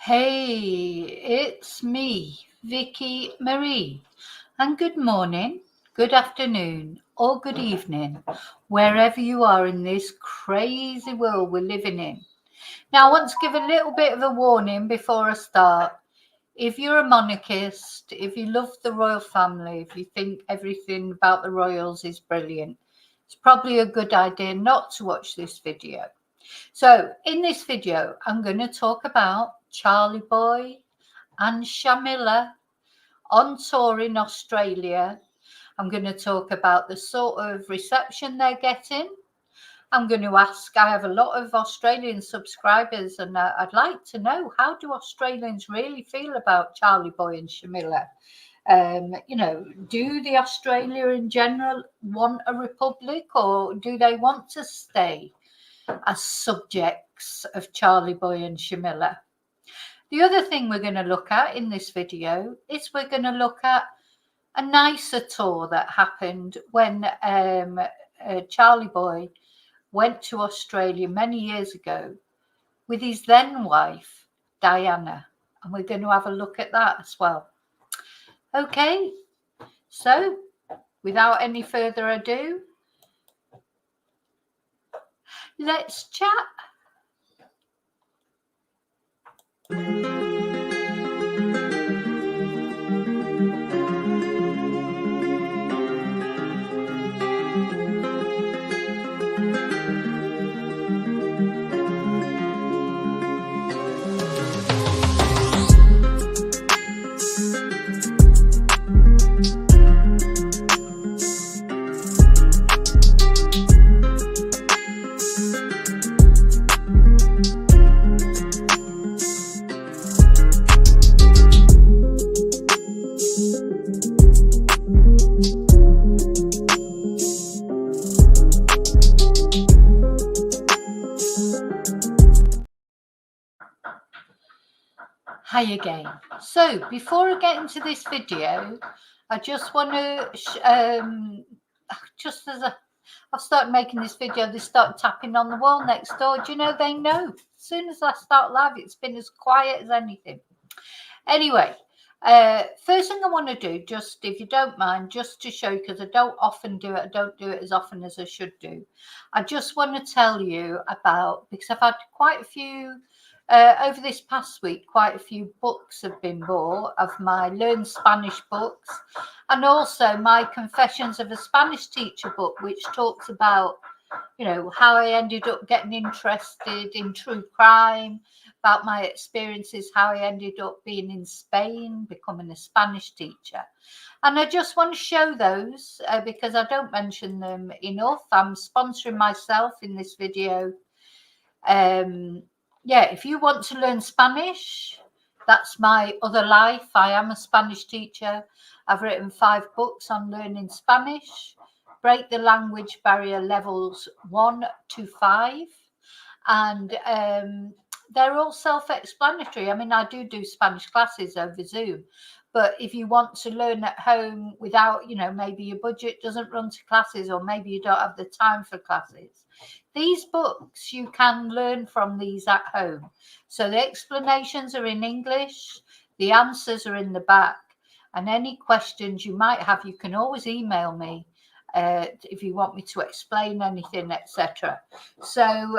Hey, it's me, Vicky Marie, and good morning, good afternoon, or good evening, wherever you are in this crazy world we're living in. Now, I want to give a little bit of a warning before I start. If you're a monarchist, if you love the royal family, if you think everything about the royals is brilliant, it's probably a good idea not to watch this video. So in this video, I'm going to talk about Charlie Boy and Shamilla on tour in Australia. I'm going to talk about the sort of reception they're getting. I'm going to ask, I have a lot of Australian subscribers, and I'd like to know, how do Australians really feel about Charlie Boy and Shamilla? Do the Australia in general want a republic, or do they want to stay as subjects of Charlie Boy and Shamilla? The other thing we're going to look at in this video is we're going to look at a nicer tour that happened when Charlie Boy went to Australia many years ago with his then wife, Diana. And we're going to have a look at that as well. Okay, so without any further ado, let's chat. Hi again. So before I get into this video, I just want to I've started making this video, they start tapping on the wall next door. Do you know, they know as soon as I start live, it's been as quiet as anything. Anyway, first thing I want to do, just if you don't mind, just to show, because I don't often do it, I don't do it as often as I should do, I just want to tell you about, because I've had quite a few over this past week, quite a few books have been bought of my Learn Spanish books, and also my Confessions of a Spanish Teacher book, which talks about, how I ended up getting interested in true crime, about my experiences, how I ended up being in Spain, becoming a Spanish teacher. And I just want to show those because I don't mention them enough. I'm sponsoring myself in this video. If you want to learn Spanish, that's my other life. I am a Spanish teacher. I've written 5 books on learning Spanish. Break the language barrier levels 1 to 5. And they're all self-explanatory. I mean, I do Spanish classes over Zoom. But if you want to learn at home without, maybe your budget doesn't run to classes, or maybe you don't have the time for classes, these books, you can learn from these at home. So the explanations are in English, the answers are in the back, and any questions you might have, you can always email me if you want me to explain anything, etc. So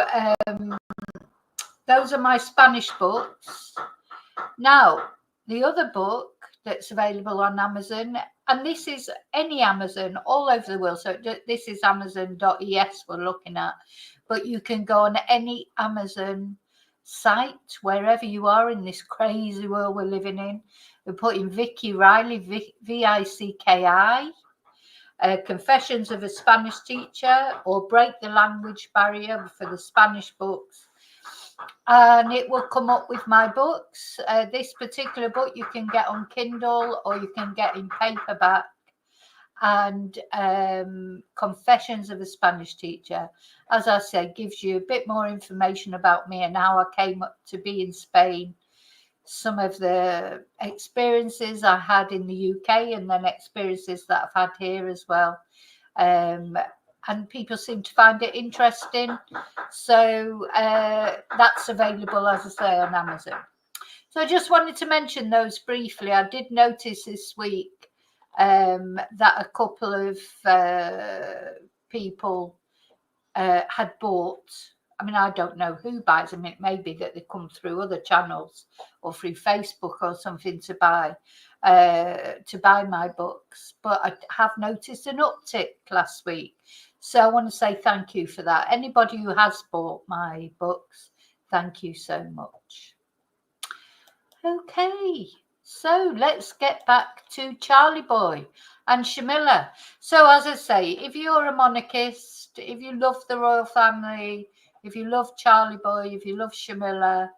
those are my Spanish books. Now, the other book that's available on Amazon, and this is any Amazon all over the world, so this is amazon.es we're looking at, but you can go on any Amazon site wherever you are in this crazy world we're living in. We're putting Vicky Riley, Vicki, Confessions of a Spanish Teacher, or Break the Language Barrier for the Spanish books, and it will come up with my books. This particular book you can get on Kindle, or you can get in paperback. And Confessions of a Spanish Teacher, as I said, gives you a bit more information about me and how I came up to be in Spain, some of the experiences I had in the UK, and then experiences that I've had here as well. And people seem to find it interesting. So that's available, as I say, on Amazon. So I just wanted to mention those briefly. I did notice this week that a couple of people had bought. I mean, I don't know who buys them. It may be that they come through other channels or through Facebook or something to buy my books. But I have noticed an uptick last week. So I want to say thank you for that. Anybody who has bought my books, thank you so much. Okay, so let's get back to Charlie Boy and Shamilla. So as I say, if you're a monarchist, if you love the royal family, if you love Charlie Boy, if you love Shamilla,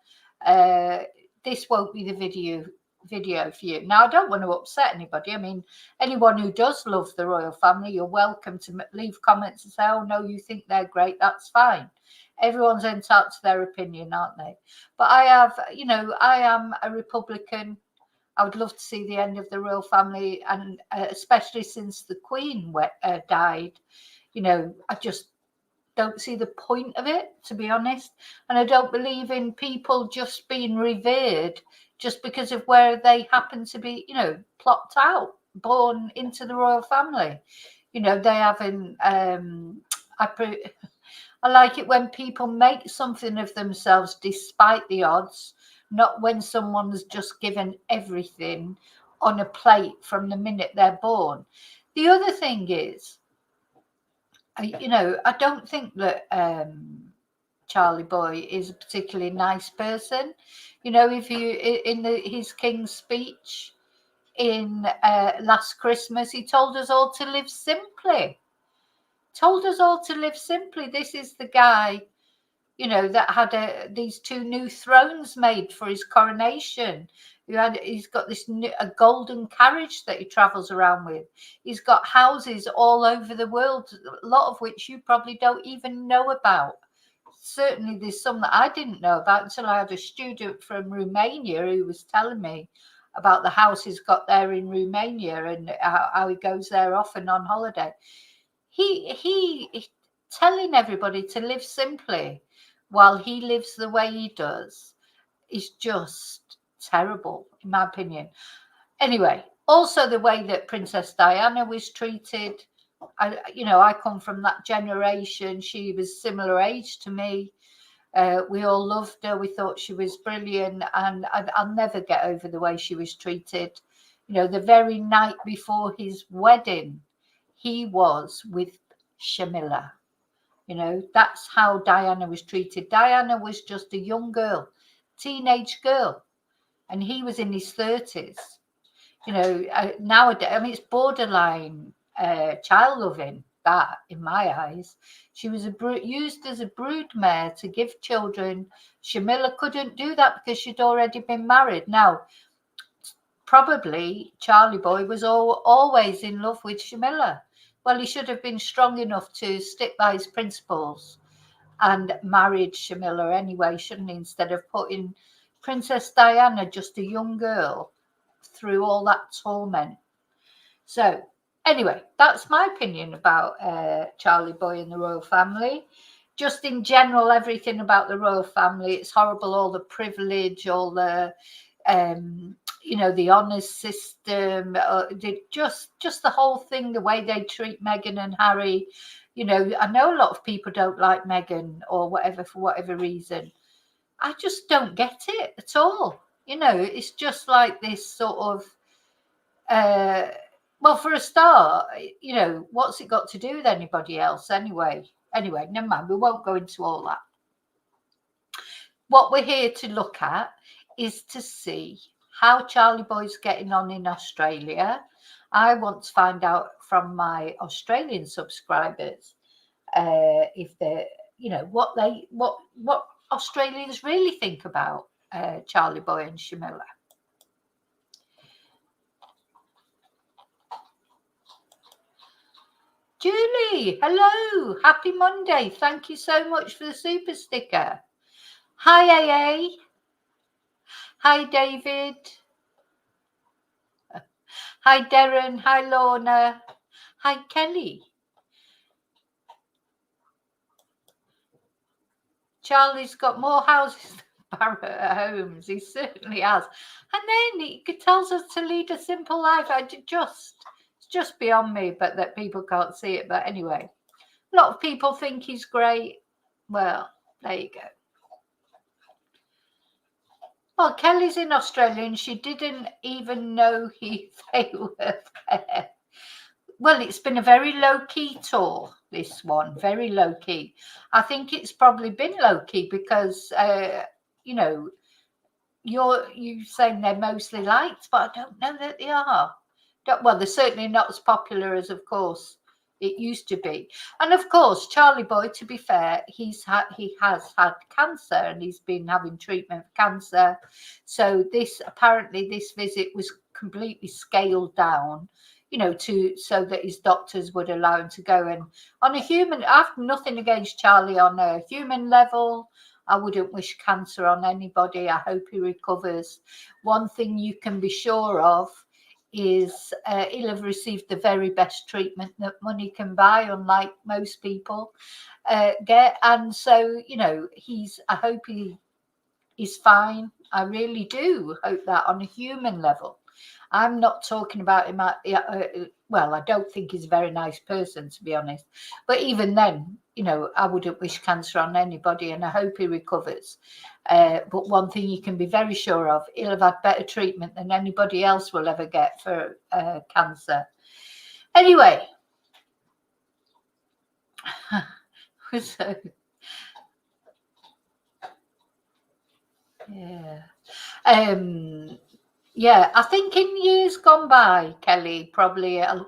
this won't be the video for you. Now, I don't want to upset anybody. I mean, anyone who does love the royal family, you're welcome to leave comments and say, oh no, you think they're great, that's fine. Everyone's entitled to their opinion, aren't they? But I have, I am a Republican. I would love to see the end of the royal family, and especially since the Queen died, I just don't see the point of it, to be honest. And I don't believe in people just being revered just because of where they happen to be, plopped out, born into the royal family. They haven't. I like it when people make something of themselves despite the odds, not when someone's just given everything on a plate from the minute they're born. The other thing is, I don't think that Charlie Boy is a particularly nice person. If you in his King's speech in last Christmas, he told us all to live simply. This is the guy, that had these two new thrones made for his coronation. He's got a golden carriage that he travels around with. He's got houses all over the world, a lot of which you probably don't even know about. Certainly there's some that I didn't know about until I had a student from Romania who was telling me about the house he's got there in Romania and how he goes there often on holiday. He telling everybody to live simply while he lives the way he does is just terrible, in my opinion. Anyway, also the way that Princess Diana was treated. I come from that generation. She was similar age to me. We all loved her. We thought she was brilliant, and I'll never get over the way she was treated. The very night before his wedding, he was with Shamilla. That's how Diana was treated. Diana was just a young girl, teenage girl, and he was in his 30s. Nowadays, I mean, it's borderline child loving, that, in my eyes. She was used as a broodmare to give children. Shamilla couldn't do that because she'd already been married. Now, probably Charlie Boy was always in love with Shamilla. Well, he should have been strong enough to stick by his principles and married Shamilla anyway, shouldn't he? Instead of putting Princess Diana, just a young girl, through all that torment. So, anyway, that's my opinion about Charlie Boy and the royal family. Just in general, everything about the royal family, it's horrible. All the privilege, all the the honours system, just the whole thing, the way they treat Meghan and Harry. I know a lot of people don't like Meghan or whatever for whatever reason. I just don't get it at all. It's just like this sort of, well, for a start, what's it got to do with anybody else anyway? Anyway, never mind. We won't go into all that. What we're here to look at is to see how Charlie Boy's getting on in Australia. I want to find out from my Australian subscribers if they're, what Australians really think about Charlie Boy and Shamilla. Julie, hello, happy Monday. Thank you so much for the super sticker. Hi, AA. Hi, David. Hi, Darren. Hi, Lorna. Hi, Kelly. Charlie's got more houses than Barrett Holmes. He certainly has. And then he tells us to lead a simple life. It's just beyond me, but that people can't see it. But anyway, a lot of people think he's great. Well, there you go. Well, Kelly's in Australia and she didn't even know they were there. Well, it's been a very low-key tour, this one, very low-key. I think it's probably been low-key because, you know, you saying they're mostly liked, but I don't know that they are. Well, they're certainly not as popular as, of course, it used to be. And of course, Charlie Boy, to be fair, he has had cancer and he's been having treatment for cancer. So apparently this visit was completely scaled down, you know, so that his doctors would allow him to go. And on a human, I've nothing against Charlie on a human level. I wouldn't wish cancer on anybody. I hope he recovers. One thing you can be sure of is he'll have received the very best treatment that money can buy, unlike most people get. And so, you know, I hope he is fine. I really do hope that on a human level. I'm not talking about him. Well, I don't think he's a very nice person, to be honest. But even then, you know, I wouldn't wish cancer on anybody, and I hope he recovers. But one thing you can be very sure of, he'll have had better treatment than anybody else will ever get for cancer. Anyway. So, yeah. Yeah, I think in years gone by, Kelly, probably, I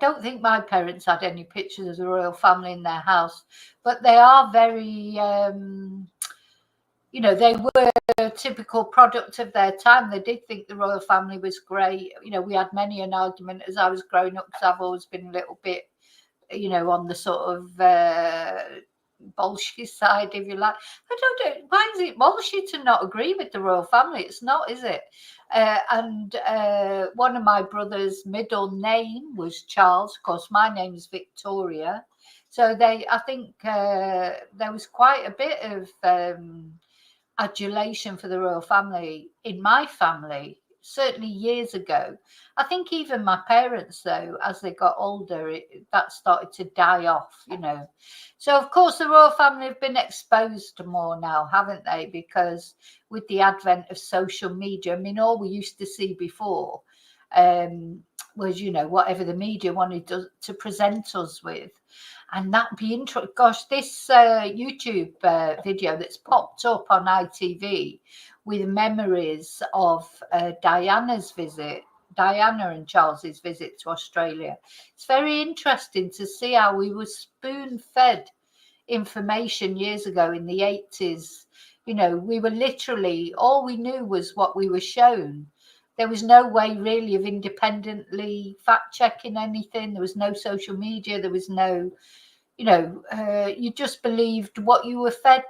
don't think my parents had any pictures of the royal family in their house, but they are very, you know, they were a typical product of their time. They did think the royal family was great. You know, we had many an argument as I was growing up, because I've always been a little bit, you know, on the sort of bullshit side, if you like. I don't know. Why is it bullshit to not agree with the royal family? It's not, is it? And one of my brother's middle name was Charles. Of course, my name is Victoria. So I think there was quite a bit of adulation for the royal family in my family, certainly years ago. I think even my parents, though, as they got older, that started to die off, you know. So, of course, the royal family have been exposed more now, haven't they? Because with the advent of social media, I mean, all we used to see before was, you know, whatever the media wanted to present us with. And that'd be interesting. Gosh, this YouTube video that's popped up on ITV with memories of Diana and Charles's visit to Australia. It's very interesting to see how we were spoon-fed information years ago in the 80s. You know, we were literally, all we knew was what we were shown. There was no way really of independently fact-checking anything. There was no social media. There was no, you know, you just believed what you were fed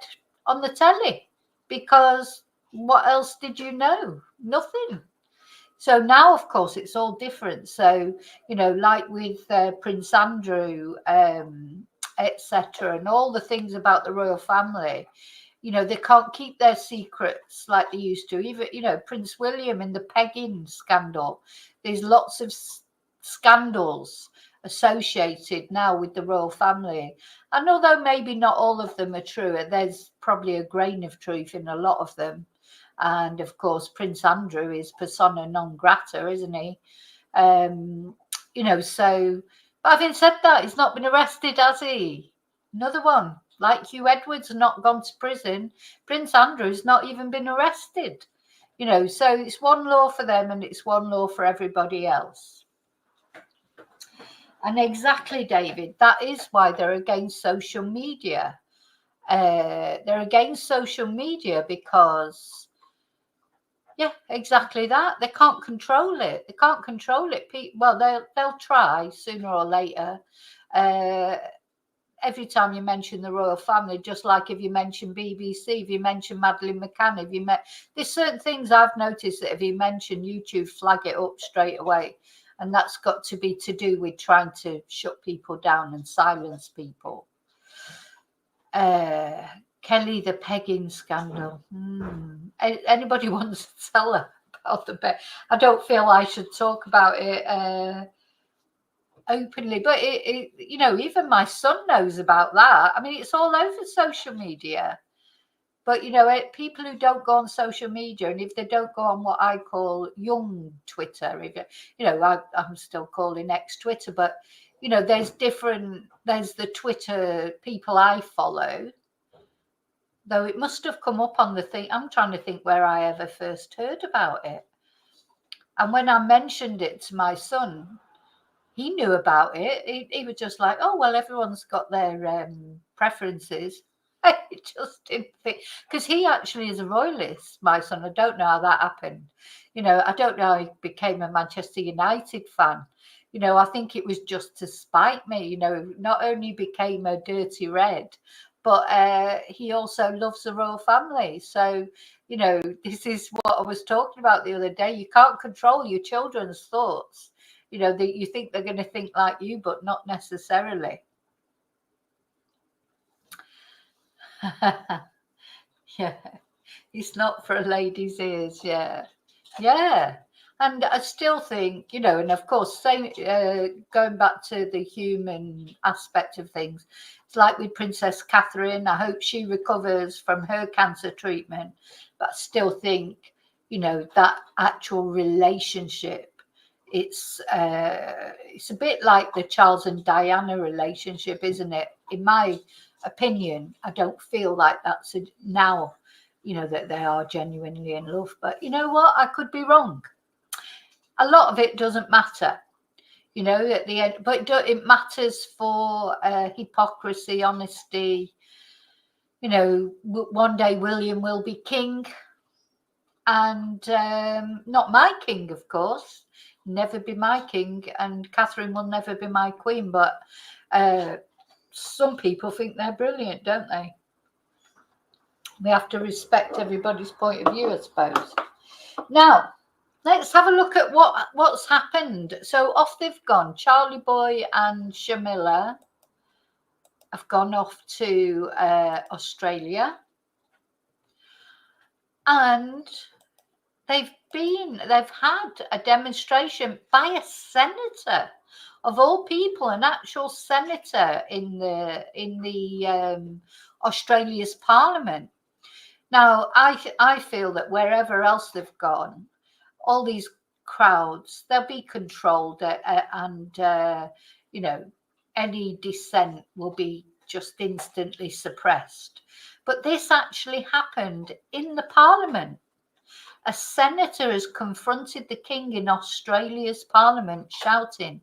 on the telly, because what else did you know? Nothing. So now, of course, it's all different. So, you know, like with Prince Andrew, etc., and all the things about the royal family, you know, they can't keep their secrets like they used to. Even, you know, Prince William in the pegging scandal. There's lots of scandals associated now with the royal family. And although maybe not all of them are true, there's probably a grain of truth in a lot of them. And of course, Prince Andrew is persona non grata, isn't he? You know, so, but having said that, he's not been arrested, has he? Another one, like Hugh Edwards, has not gone to prison. Prince Andrew's not even been arrested. You know, so it's one law for them and it's one law for everybody else. And exactly, David, that is why they're against social media. They're against social media because, yeah, exactly that. They can't control it. They can't control it. Well, they'll try sooner or later. Every time you mention the royal family, just like if you mention BBC, if you mention Madeleine McCann, there's certain things I've noticed that if you mention YouTube, flag it up straight away. And that's got to be to do with trying to shut people down and silence people. Kelly, the pegging scandal. Anybody wants to tell her about the peg? I don't feel I should talk about it openly, but it, you know, even my son knows about that. I mean, it's all over social media. But, you know, people who don't go on social media, and if they don't go on what I call young Twitter, you know, I'm still calling X Twitter, but, you know, there's the Twitter people I follow, though it must have come up on the thing. I'm trying to think where I ever first heard about it. And when I mentioned it to my son, he knew about it. He was just like, oh, well, everyone's got their preferences. I just didn't think, because he actually is a royalist, my son. I don't know how that happened. You know, I don't know how he became a Manchester United fan. You know, I think it was just to spite me. You know, not only became a dirty red, but he also loves the royal family. So, you know, this is what I was talking about the other day. You can't control your children's thoughts. You know, that you think they're going to think like you, but not necessarily. Yeah, it's not for a lady's ears. Yeah, yeah. And I still think, you know, and of course, same going back to the human aspect of things, it's like with Princess Catherine. I hope she recovers from her cancer treatment, but I still think, you know, that actual relationship, it's a bit like the Charles and Diana relationship, isn't it? In my opinion, I don't feel like that's now, you know, that they are genuinely in love. But you know what? I could be wrong. A lot of it doesn't matter, you know, at the end, but it matters for hypocrisy, honesty. You know, one day William will be king, and not my king, of course. Never be my king, and Catherine will never be my queen. But some people think they're brilliant, don't they? We have to respect everybody's point of view, I suppose. Now, let's have a look at what's happened. So off they've gone. Charlie Boy and Shamilla have gone off to Australia, and they've had a demonstration by a senator, of all people, an actual senator in the Australia's parliament. Now, I feel that wherever else they've gone, all these crowds, they'll be controlled, and you know, any dissent will be just instantly suppressed. But this actually happened in the parliament. A senator has confronted the king in Australia's parliament, shouting,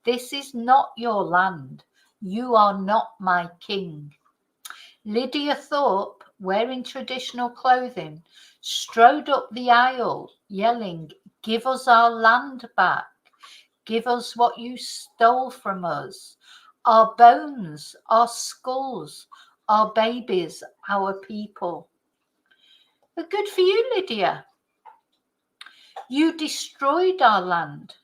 "This is not your land. You are not my king." Lydia Thorpe, wearing traditional clothing, strode up the aisle, yelling, "Give us our land back. Give us what you stole from us. Our bones, our skulls, our babies, our people." But good for you, Lydia. You destroyed our land.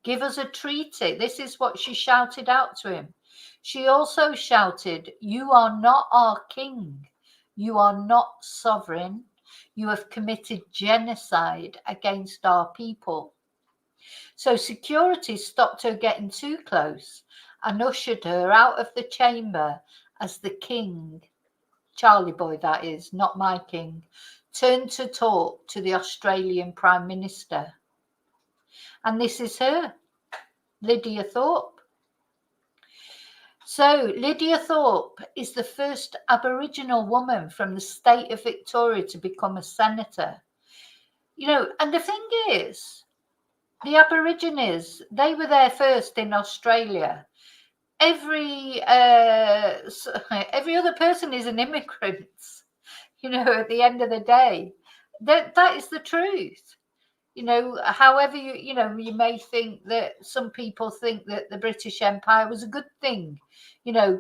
Give us a treaty. This is what she shouted out to him. She also shouted, "You are not our king. You are not sovereign. You have committed genocide against our people." So security stopped her getting too close and ushered her out of the chamber as the king, Charlie Boy that is, not my king, turned to talk to the Australian Prime Minister. And this is her, Lydia Thorpe. So Lydia Thorpe is the first Aboriginal woman from the state of Victoria to become a senator. You know, and the thing is, the Aborigines, they were there first in Australia. Every other person is an immigrant, you know, at the end of the day. That is the truth. You know, however you know, you may think that some people think that the British Empire was a good thing. You know,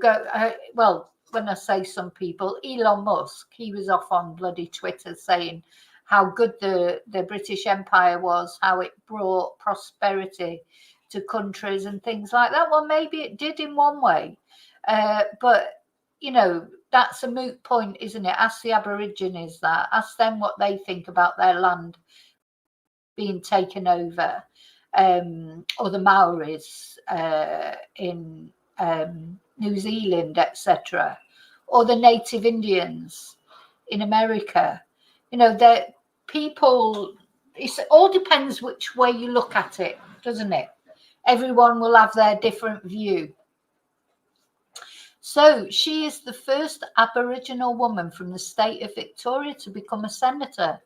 well, when I say some people, Elon Musk, he was off on bloody Twitter saying how good the British Empire was, how it brought prosperity to countries and things like that. Well, maybe it did in one way, but you know, that's a moot point, isn't it? Ask the Aborigines that. Ask them what they think about their land being taken over, or the Maoris in New Zealand, etc., or the native Indians in America. You know, that people, it all depends which way you look at it, doesn't it? Everyone will have their different view. So she is the first Aboriginal woman from the state of Victoria to become a senator.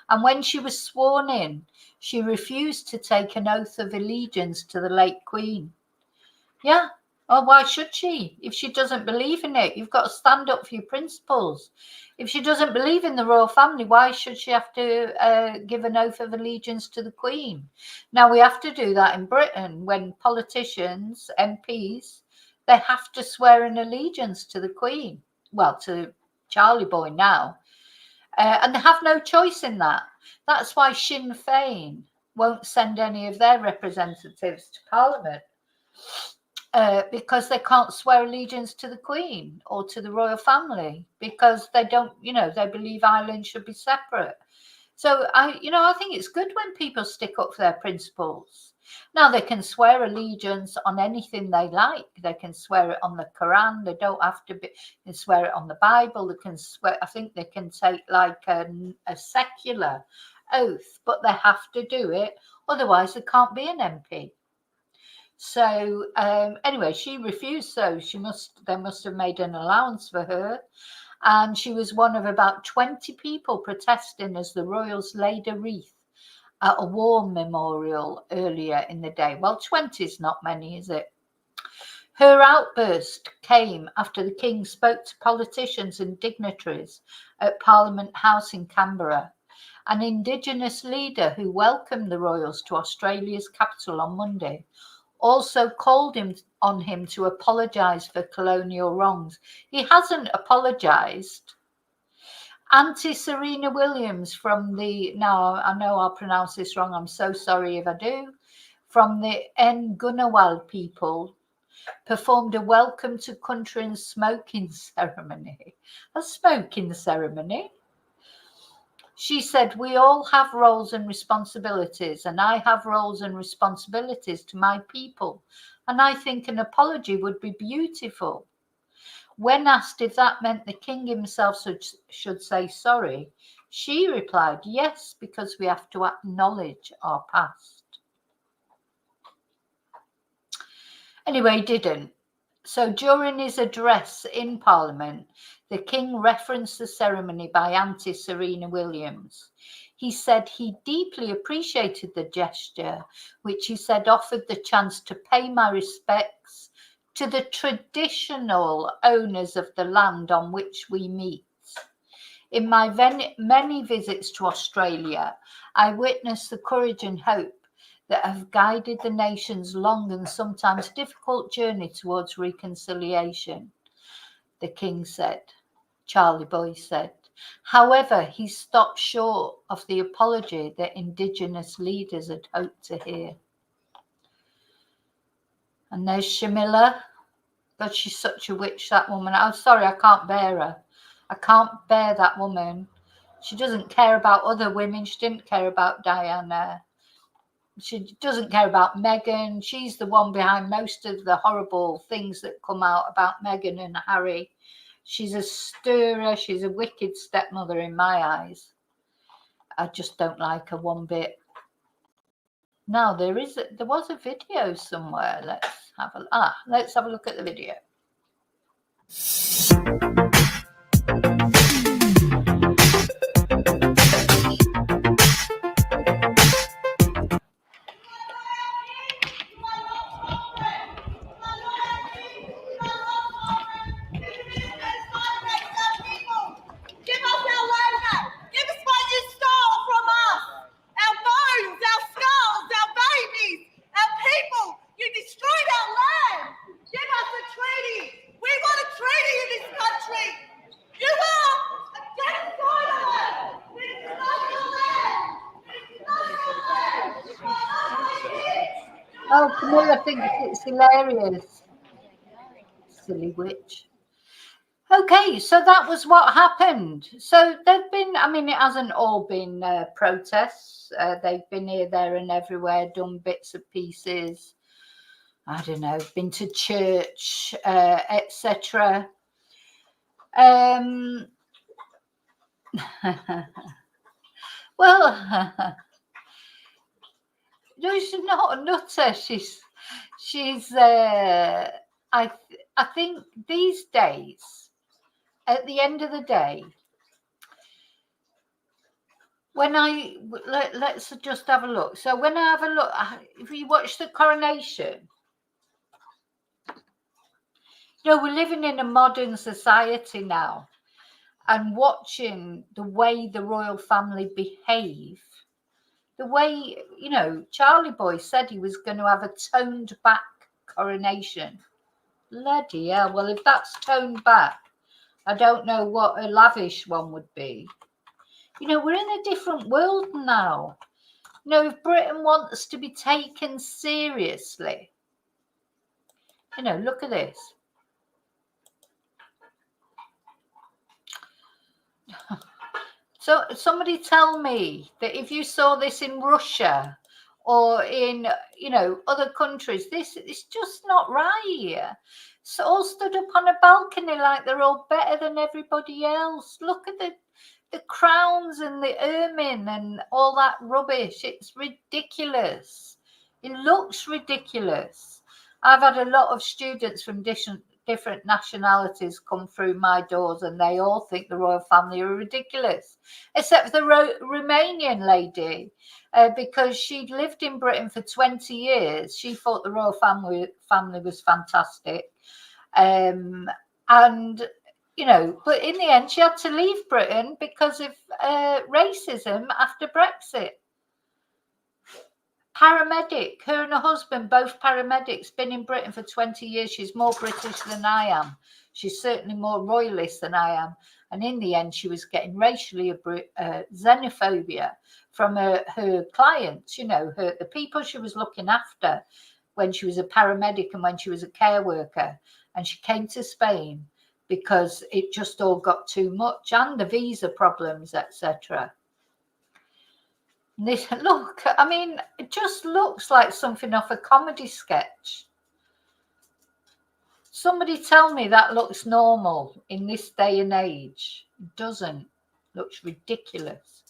And when she was sworn in, she refused to take an oath of allegiance to the late Queen. Yeah. Oh, why should she? If she doesn't believe in it, you've got to stand up for your principles. If she doesn't believe in the royal family, why should she have to give an oath of allegiance to the Queen? Now, we have to do that in Britain when politicians, MPs, they have to swear an allegiance to the Queen. Well, to Charlie Boy now. And they have no choice in that. That's why Sinn Féin won't send any of their representatives to Parliament. Because they can't swear allegiance to the Queen or to the royal family, because they don't, they believe Ireland should be separate. So I think it's good when people stick up for their principles. Now, they can swear allegiance on anything they like. They can swear it on the Quran. They don't have to they can swear it on the Bible. They can swear, I think they can take like a secular oath, but they have to do it. Otherwise, they can't be an MP. So anyway, she refused. So they must have made an allowance for her. And she was one of about 20 people protesting as the royals laid a wreath at a war memorial earlier in the day. Well, 20 is not many, is it? Her outburst came after the King spoke to politicians and dignitaries at Parliament House in Canberra. An Indigenous leader who welcomed the royals to Australia's capital on Monday also called on him to apologise for colonial wrongs. He hasn't apologised. Auntie Serena Williams now I know I'll pronounce this wrong, I'm so sorry if I do, from the Ngunnawal people, performed a welcome to country and smoking ceremony. A smoking ceremony? She said, "We all have roles and responsibilities, and I have roles and responsibilities to my people, and I think an apology would be beautiful." When asked if that meant the King himself should say sorry, she replied, "Yes, because we have to acknowledge our past." Anyway, he didn't. So during his address in Parliament, the King referenced the ceremony by Auntie Serena Williams. He said he deeply appreciated the gesture, which he said offered the chance to pay my respects to the traditional owners of the land on which we meet. In my many visits to Australia, I witnessed the courage and hope that have guided the nation's long and sometimes difficult journey towards reconciliation, the King said. Charlie Boy said. However, he stopped short of the apology that Indigenous leaders had hoped to hear. And there's Shamilla. God, she's such a witch, that woman. I'm sorry, I can't bear her. I can't bear that woman. She doesn't care about other women. She didn't care about Diana. She doesn't care about Meghan. She's the one behind most of the horrible things that come out about Meghan and Harry. She's a stirrer. She's a wicked stepmother in my eyes. I just don't like her one bit. Now, there was a video somewhere. Let's have a look at the video. Oh, Camilla thinks it's hilarious. Silly witch. Okay, so that was what happened. So there've been, I mean, it hasn't all been protests. They've been here, there, and everywhere, done bits and pieces. I don't know, been to church, etc. Well, no, she's not a nutter. She's. I think these days, at the end of the day, when let's just have a look. So when I have a look, if you watch the coronation, we're living in a modern society now, and watching the way the royal family behave, the way, Charlie Boy said he was going to have a toned back coronation. Bloody hell. Well, if that's toned back, I don't know what a lavish one would be. We're in a different world now. If Britain wants to be taken seriously, look at this. So somebody tell me that if you saw this in Russia or in, other countries, this is just not right. So all stood up on a balcony like they're all better than everybody else. Look at the crowns and the ermine and all that rubbish. It's ridiculous. It looks ridiculous. I've had a lot of students from different nationalities come through my doors, and they all think the royal family are ridiculous, except for the Romanian lady, because she'd lived in Britain for 20 years. She thought the royal family was fantastic. And but in the end, she had to leave Britain because of racism after Brexit. Paramedic, her and her husband, both paramedics, been in Britain for 20 years. She's more British than I am. She's certainly more royalist than I am. And in the end, she was getting racially xenophobia from her clients, the people she was looking after when she was a paramedic and when she was a care worker. And she came to Spain because it just all got too much, and the visa problems, etc. Look, I mean, it just looks like something off a comedy sketch. Somebody tell me that looks normal in this day and age. It doesn't. It looks ridiculous.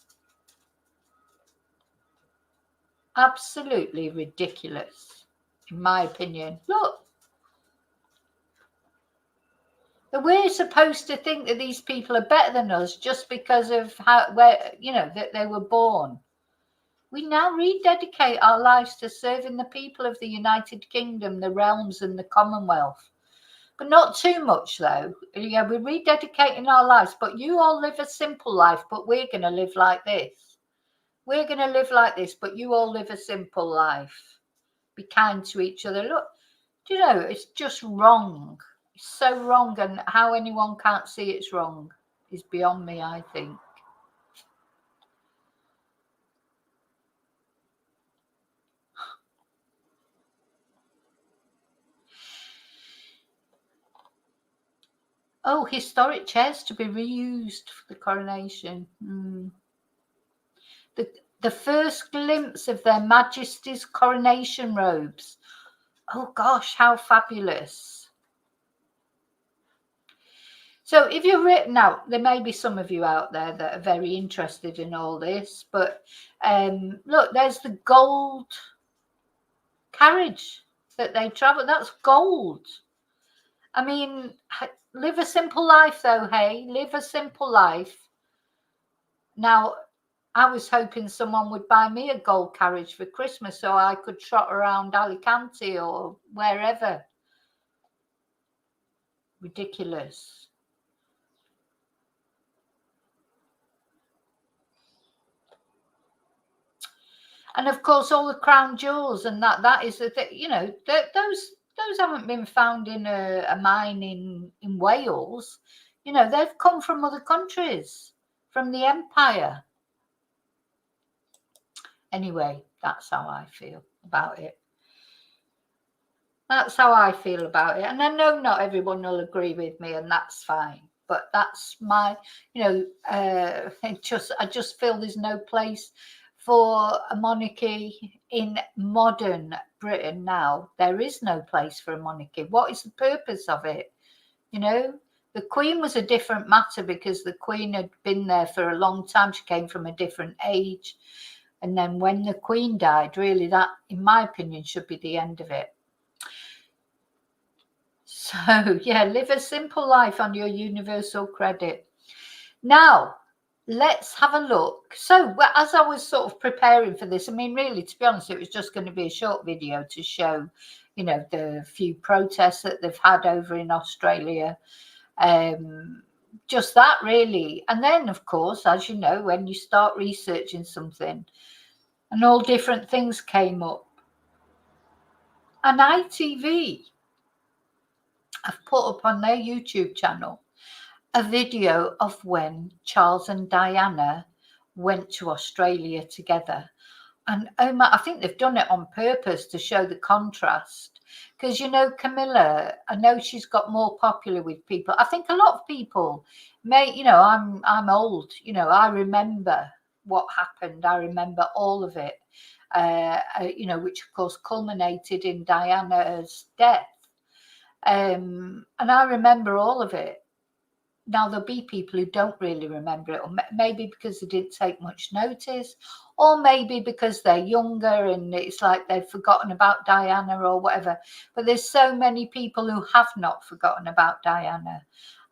Absolutely ridiculous, in my opinion. Look. We're supposed to think that these people are better than us just because of that they were born. We now rededicate our lives to serving the people of the United Kingdom, the realms, and the Commonwealth. But not too much, though. Yeah, we're rededicating our lives, but you all live a simple life, but we're going to live like this. We're going to live like this, but you all live a simple life. Be kind to each other. Look, it's just wrong. It's so wrong, and how anyone can't see it's wrong is beyond me, I think. Oh, historic chairs to be reused for the coronation. The first glimpse of their Majesty's coronation robes. Oh gosh, how fabulous. So if you're written out, there may be some of you out there that are very interested in all this, but look, there's the gold carriage that they travel. That's gold. I mean, live a simple life though, hey, live a simple life. Now, I was hoping someone would buy me a gold carriage for Christmas so I could trot around Alicante or wherever. Ridiculous. And of course, all the crown jewels and that is the thing, those haven't been found in a mine in Wales. They've come from other countries, from the empire. Anyway, that's how I feel about it. That's how I feel about it. And I know not everyone will agree with me, and that's fine. But that's my, I just feel there's no place for a monarchy in modern Britain now. There is no place for a monarchy. What is the purpose of it? The Queen was a different matter because the Queen had been there for a long time. She came from a different age. And then when the Queen died, really, that, in my opinion, should be the end of it. So, yeah, live a simple life on your universal credit. Now, let's have a look. So, as I was sort of preparing for this, I mean, really, to be honest, it was just going to be a short video to show, the few protests that they've had over in Australia. Just that, really. And then, of course, as you know, when you start researching something, and all different things came up. And ITV have put up on their YouTube channel a video of when Charles and Diana went to Australia together. And I think they've done it on purpose to show the contrast. Because, Camilla, I know she's got more popular with people. I think a lot of people may, I'm old, I remember what happened. I remember all of it, which of course culminated in Diana's death. And I remember all of it. Now, there'll be people who don't really remember it, or maybe because they didn't take much notice, or maybe because they're younger and it's like they've forgotten about Diana or whatever. But there's so many people who have not forgotten about Diana.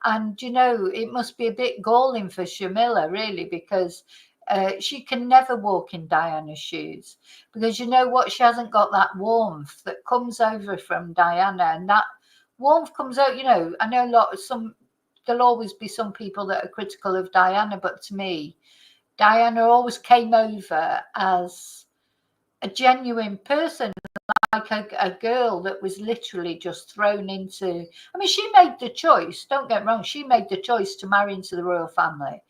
And, it must be a bit galling for Shamilla, really, because she can never walk in Diana's shoes. Because you know what? She hasn't got that warmth that comes over from Diana. And that warmth comes out, I know there'll always be some people that are critical of Diana, but to me, Diana always came over as a genuine person, like a girl that was literally just thrown into. I mean, she made the choice, don't get me wrong, she made the choice to marry into the royal family.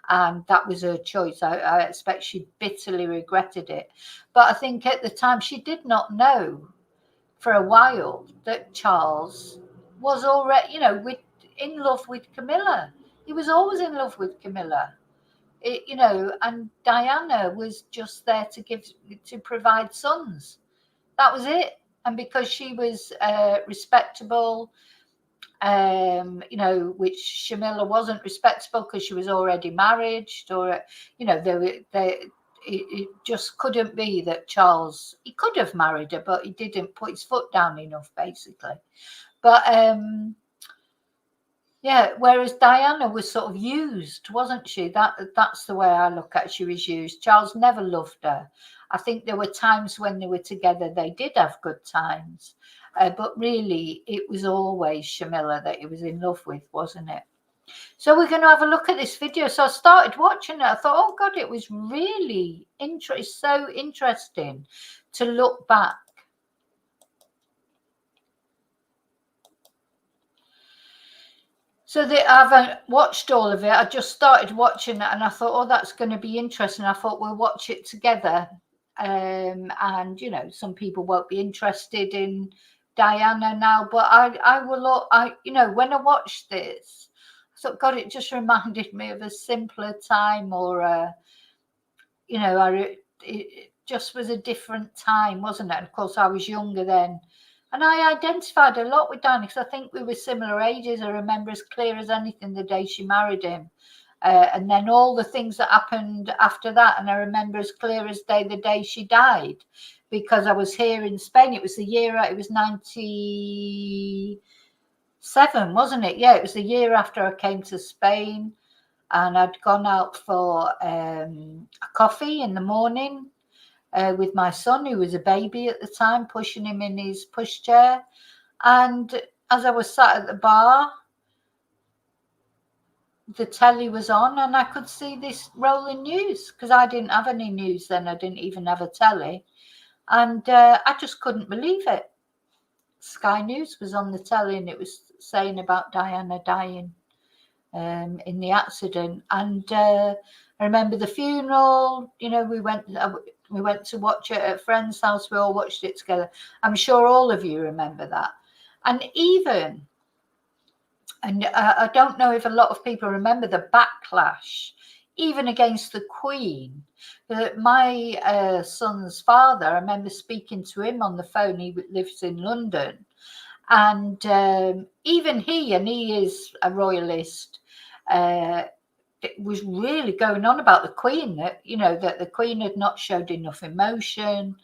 And that was her choice. I expect she bitterly regretted it. But I think at the time she did not know for a while that Charles was already, in love with Camilla. He was always in love with Camilla, and Diana was just there to provide sons. That was it. And because she was respectable, which Shamilla wasn't respectable because she was already married, or, it just couldn't be that Charles, he could have married her, but he didn't put his foot down enough, basically. But yeah, whereas Diana was sort of used, wasn't she? That's the way I look at it. She was used. Charles never loved her. I think there were times when they were together, they did have good times. But really, it was always Shamilla that he was in love with, wasn't it? So we're going to have a look at this video. So I started watching it. I thought, oh, God, it was really so interesting to look back. So I haven't watched all of it. I just started watching it and I thought, oh, that's going to be interesting. I thought we'll watch it together. And, some people won't be interested in Diana now, but I will, when I watched this, I thought, God, it just reminded me of a simpler time, or, it just was a different time, wasn't it? And of course, I was younger then. And I identified a lot with Diana because I think we were similar ages. I remember as clear as anything the day she married him. And then all the things that happened after that. And I remember as clear as day the day she died, because I was here in Spain. It was the year, it was 97, wasn't it? Yeah, it was the year after I came to Spain. And I'd gone out for a coffee in the morning with my son, who was a baby at the time, pushing him in his pushchair. And as I was sat at the bar, the telly was on and I could see this rolling news, because I didn't have any news then. I didn't even have a telly. And I just couldn't believe it. Sky News was on the telly and it was saying about Diana dying in the accident. And I remember the funeral. We went to watch it at a friend's house. We all watched it together. I'm sure all of you remember that. And even And I don't know if a lot of people remember the backlash, even against the Queen. My son's father, I remember speaking to him on the phone. He lives in London. And even he, and he is a royalist, was really going on about the Queen, that, you know, that the Queen had not showed enough emotion.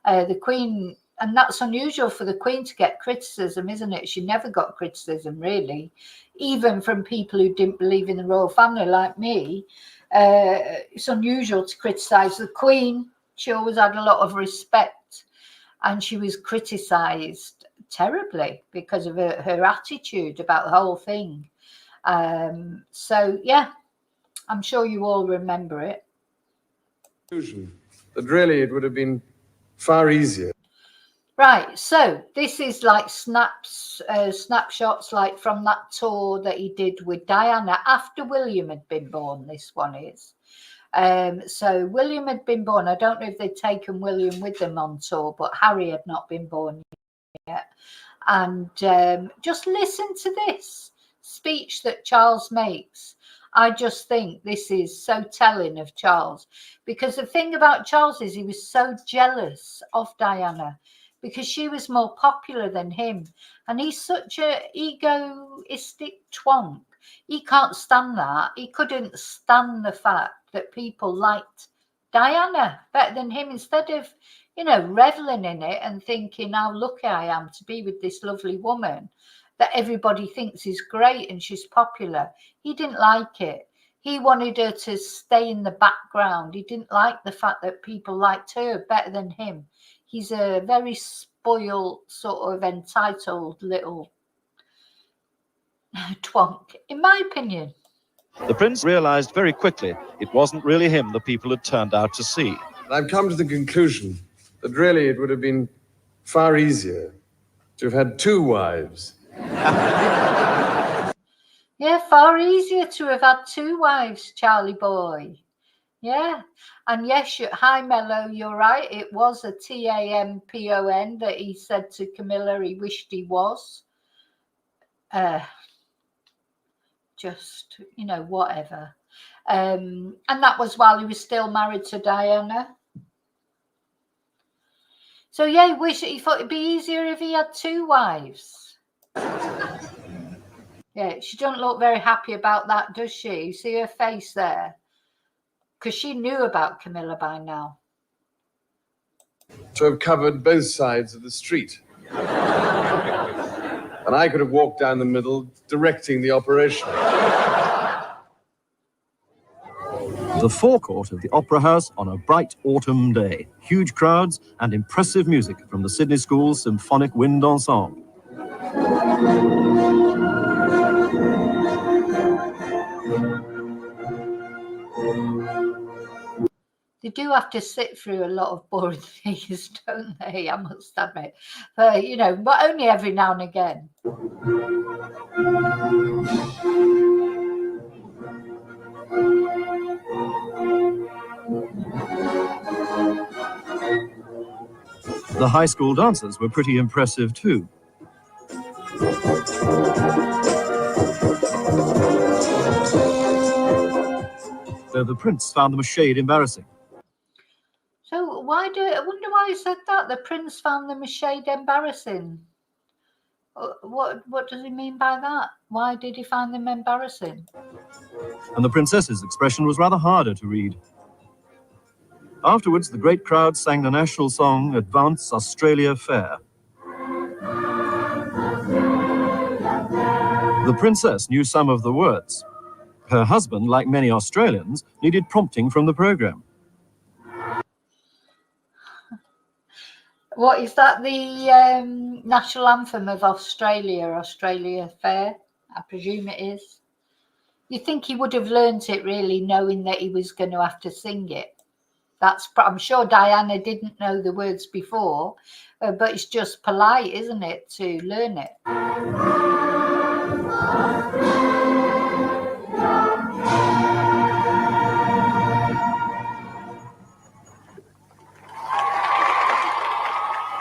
The Queen, and that's unusual for the Queen to get criticism, isn't it? She never got criticism, really, even from people who didn't believe in the royal family like me. It's unusual to criticise the Queen. She always had a lot of respect, and she was criticised terribly because of her attitude about the whole thing. So, yeah, I'm sure you all remember it. That really it would have been far easier. Right, so this is like snapshots like from that tour that he did with Diana after William had been born. This one is. So William had been born. I don't know if they'd taken William with them on tour, but Harry had not been born yet. And just listen to this speech that Charles makes. I just think this is so telling of Charles, because the thing about Charles is he was so jealous of Diana because she was more popular than him, and he's such a egoistic twonk. He can't stand that. He couldn't stand the fact that people liked Diana better than him, instead of, you know, reveling in it and thinking how lucky I am to be with this lovely woman that everybody thinks is great and she's popular. He didn't like it. He wanted her to stay in the background. He didn't like the fact that people liked her better than him. He's a very spoiled, sort of entitled little twonk, in my opinion. The prince realized very quickly it wasn't really him the people had turned out to see. I've come to the conclusion that really it would have been far easier to have had 2 wives. Yeah, far easier to have had 2 wives, Charlie boy. Yeah, and yes, hi Mello, you're right. It was a TAMPON that he said to Camilla he wished he was. Just, you know, whatever. And that was while he was still married to Diana. So yeah, he thought it'd be easier if he had 2 wives. Yeah, she doesn't look very happy about that, does she? You see her face there? Because she knew about Camilla by now. To have covered both sides of the street. And I could have walked down the middle, directing the operation. The forecourt of the Opera House on a bright autumn day. Huge crowds and impressive music from the Sydney School's Symphonic Wind Ensemble. They do have to sit through a lot of boring things, don't they? I must admit. But, you know, but only every now and again. The high school dancers were pretty impressive too. Though the prince found them a shade embarrassing. So I wonder why he said that? The prince found them a shade embarrassing. What does he mean by that? Why did he find them embarrassing? And the princess's expression was rather harder to read. Afterwards, the great crowd sang the national song, Advance Australia Fair. The princess knew some of the words. Her husband, like many Australians, needed prompting from the programme. What is that? The national anthem of Australia, Australia Fair? I presume it is. You'd think he would have learnt it, really, knowing that he was going to have to sing it. I'm sure Diana didn't know the words before, but it's just polite, isn't it, to learn it?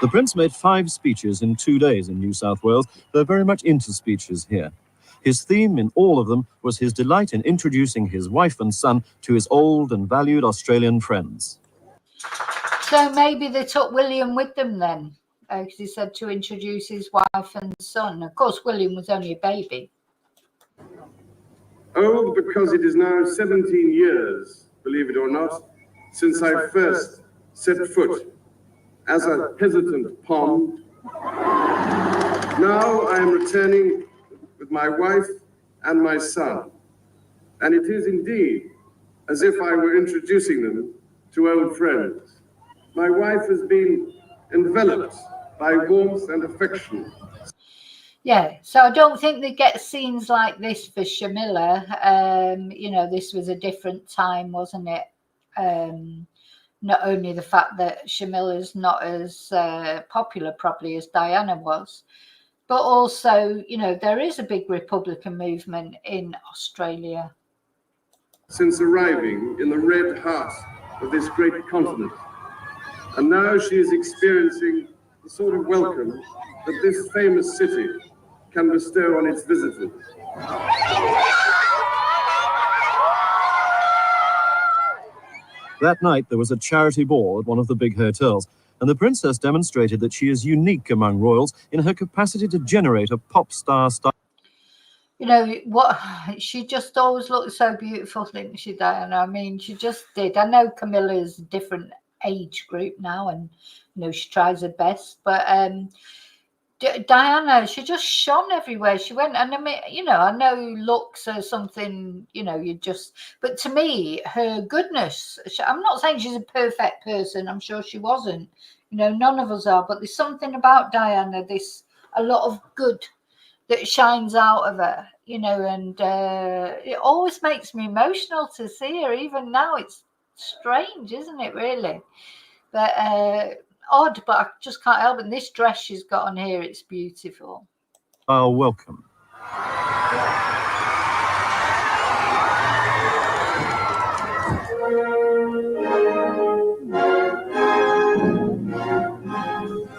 The prince made 5 speeches in 2 days in New South Wales. They're very much into speeches here. His theme in all of them was his delight in introducing his wife and son to his old and valued Australian friends. So maybe they took William with them then, because he said to introduce his wife and son. Of course, William was only a baby. Old because it is now 17 years, believe it or not, since I first set foot as a hesitant pond. Now I am returning with my wife and my son, and it is indeed as if I were introducing them to old friends. My wife has been enveloped by warmth and affection. Yeah, so I don't think they get scenes like this for Shamilla. You know, this was a different time, wasn't it? Not only the fact that Shamilla's not as popular probably as Diana was, but also, you know, there is a big Republican movement in Australia. Since arriving in the red heart of this great continent, and now she is experiencing the sort of welcome that this famous city can bestow on its visitors. That night, there was a charity ball at one of the big hotels, and the princess demonstrated that she is unique among royals in her capacity to generate a pop star style. You know what? She just always looked so beautiful, didn't she, Diana? I mean, she just did. I know Camilla's a different age group now, and you know she tries her best, but Diana, she just shone everywhere she went. And I mean, you know, I know looks are something, you know, you just, but to me, her goodness, I'm not saying she's a perfect person. I'm sure she wasn't. You know, none of us are, but there's something about Diana, a lot of good that shines out of her, you know, and it always makes me emotional to see her. Even now, it's strange, isn't it, really? But odd, but I just can't help it. And this dress she's got on here, it's beautiful. Welcome.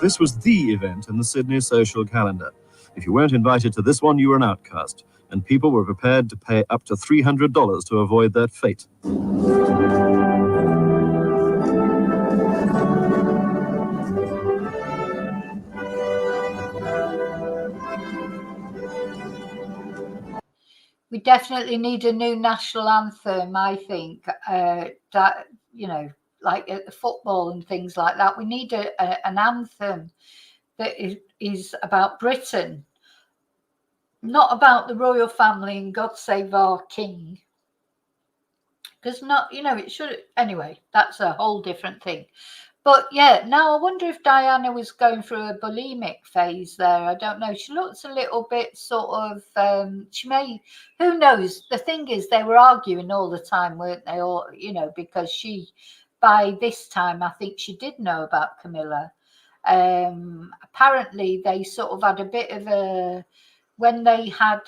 This was the event in the Sydney social calendar. If you weren't invited to this one, you were an outcast, and people were prepared to pay up to $300 to avoid that fate. We definitely need a new national anthem, I think, that, you know, like at the football and things like that. We need an anthem that is about Britain, not about the royal family and God Save Our King. Because not, you know, it should, anyway, that's a whole different thing. But yeah, now I wonder if Diana was going through a bulimic phase there. I don't know. She looks a little bit sort of, she may, who knows? The thing is, they were arguing all the time, weren't they? All, you know, because she, by this time, I think she did know about Camilla. Apparently, they sort of had a bit of a, when they had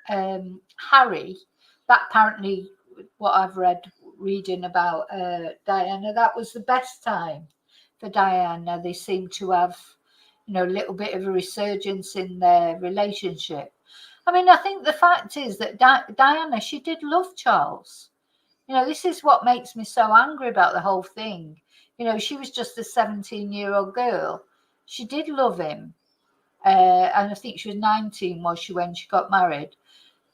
Harry, that apparently, what I've reading about Diana, that was the best time for Diana. They seem to have, you know, a little bit of a resurgence in their relationship. I mean, I think the fact is that Diana, she did love Charles. You know, this is what makes me so angry about the whole thing. You know, she was just a 17-year-old girl. She did love him. And I think she was 19 was she when she got married.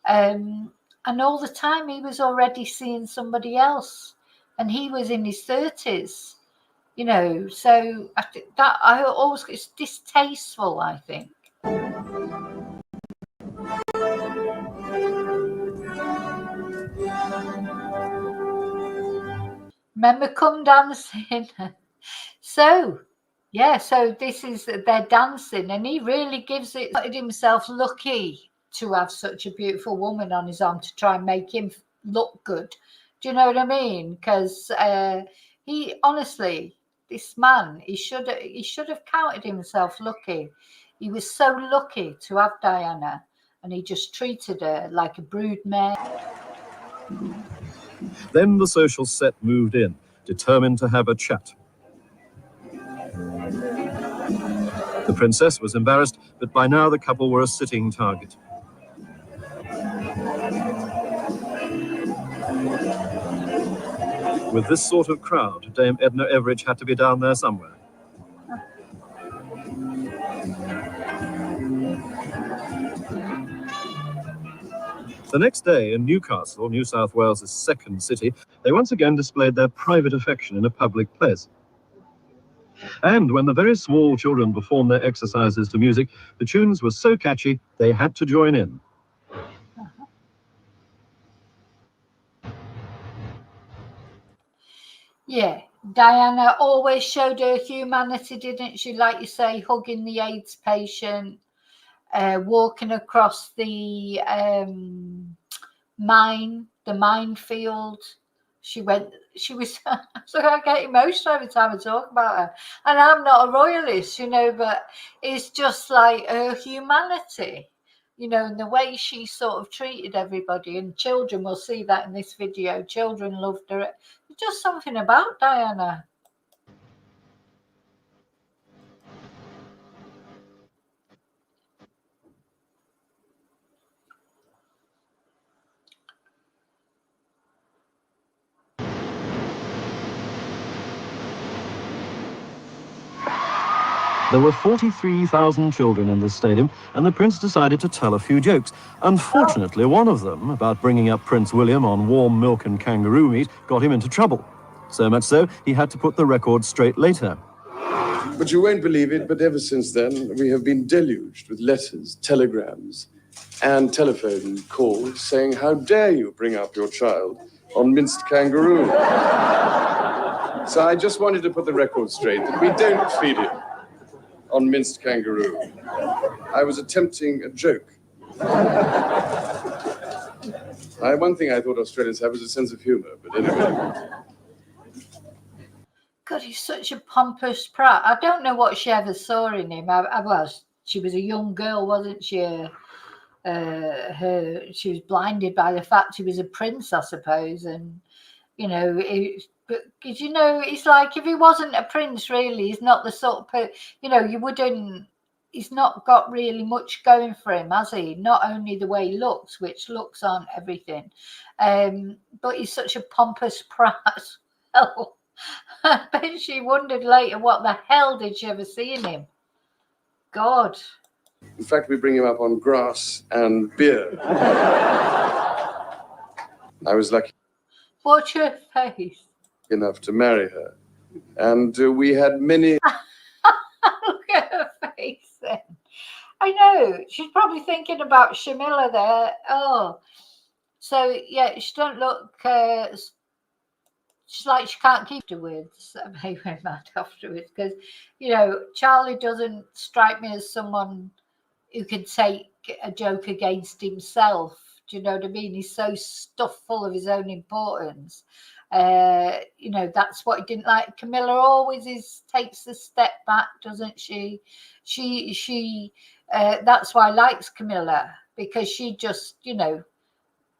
And all the time he was already seeing somebody else. And he was in his 30s. You know, so I think that it's distasteful, I think. Remember Come Dancing? So, yeah, so this is, they're dancing, and he really gives it himself lucky to have such a beautiful woman on his arm to try and make him look good. Do you know what I mean? Because he, honestly, this man, he should have counted himself lucky. He was so lucky to have Diana, and he just treated her like a brood mare. Then the social set moved in, determined to have a chat. The princess was embarrassed, but by now the couple were a sitting target. With this sort of crowd, Dame Edna Everage had to be down there somewhere. The next day in Newcastle, New South Wales' second city, they once again displayed their private affection in a public place. And when the very small children performed their exercises to music, the tunes were so catchy, they had to join in. Yeah, Diana always showed her humanity, didn't she? Like you say, hugging the AIDS patient, walking across the minefield. She was, so I get emotional every time I talk about her. And I'm not a royalist, you know, but it's just like her humanity, you know, and the way she sort of treated everybody. And children will see that in this video. Children loved her. Just something about Diana. There were 43,000 children in the stadium, and the Prince decided to tell a few jokes. Unfortunately, one of them, about bringing up Prince William on warm milk and kangaroo meat, got him into trouble. So much so, he had to put the record straight later. But you won't believe it, but ever since then, we have been deluged with letters, telegrams, and telephone calls saying, how dare you bring up your child on minced kangaroo? So I just wanted to put the record straight that we don't feed him on minced kangaroo. I was attempting a joke. One thing I thought Australians have is a sense of humour, but anyway. God, he's such a pompous prat. I don't know what she ever saw in him. She was a young girl, wasn't she? She was blinded by the fact he was a prince, I suppose. And, you know, because, you know, it's like if he wasn't a prince, really, he's not the sort of, you know, he's not got really much going for him, has he? Not only the way he looks, which looks aren't everything, but he's such a pompous prat. Oh, I bet she wondered later, what the hell did she ever see in him? God. In fact, we bring him up on grass and beer. I was lucky Watch her face. enough to marry her. And we had many... Look at her face then. I know. She's probably thinking about Shamilla there. Oh. So, yeah, she don't look... she's like she can't keep the words. That made me mad afterwards. Because, you know, Charlie doesn't strike me as someone who can take a joke against himself. Do you know what I mean? He's so stuffed full of his own importance. You know, that's what he didn't like. Camilla always takes a step back, doesn't she? That's why I likes Camilla, because she just, you know,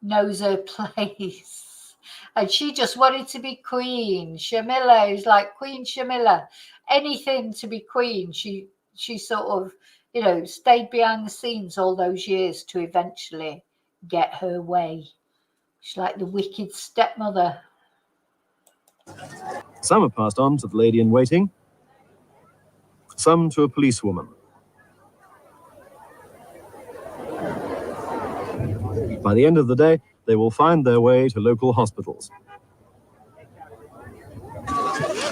knows her place. And she just wanted to be queen. Shamilla is like Queen Shamilla. Anything to be queen. She sort of, you know, stayed behind the scenes all those years to eventually get her way. She's like the wicked stepmother. Some are passed on to the lady in waiting, some to a policewoman. By the end of the day, they will find their way to local hospitals.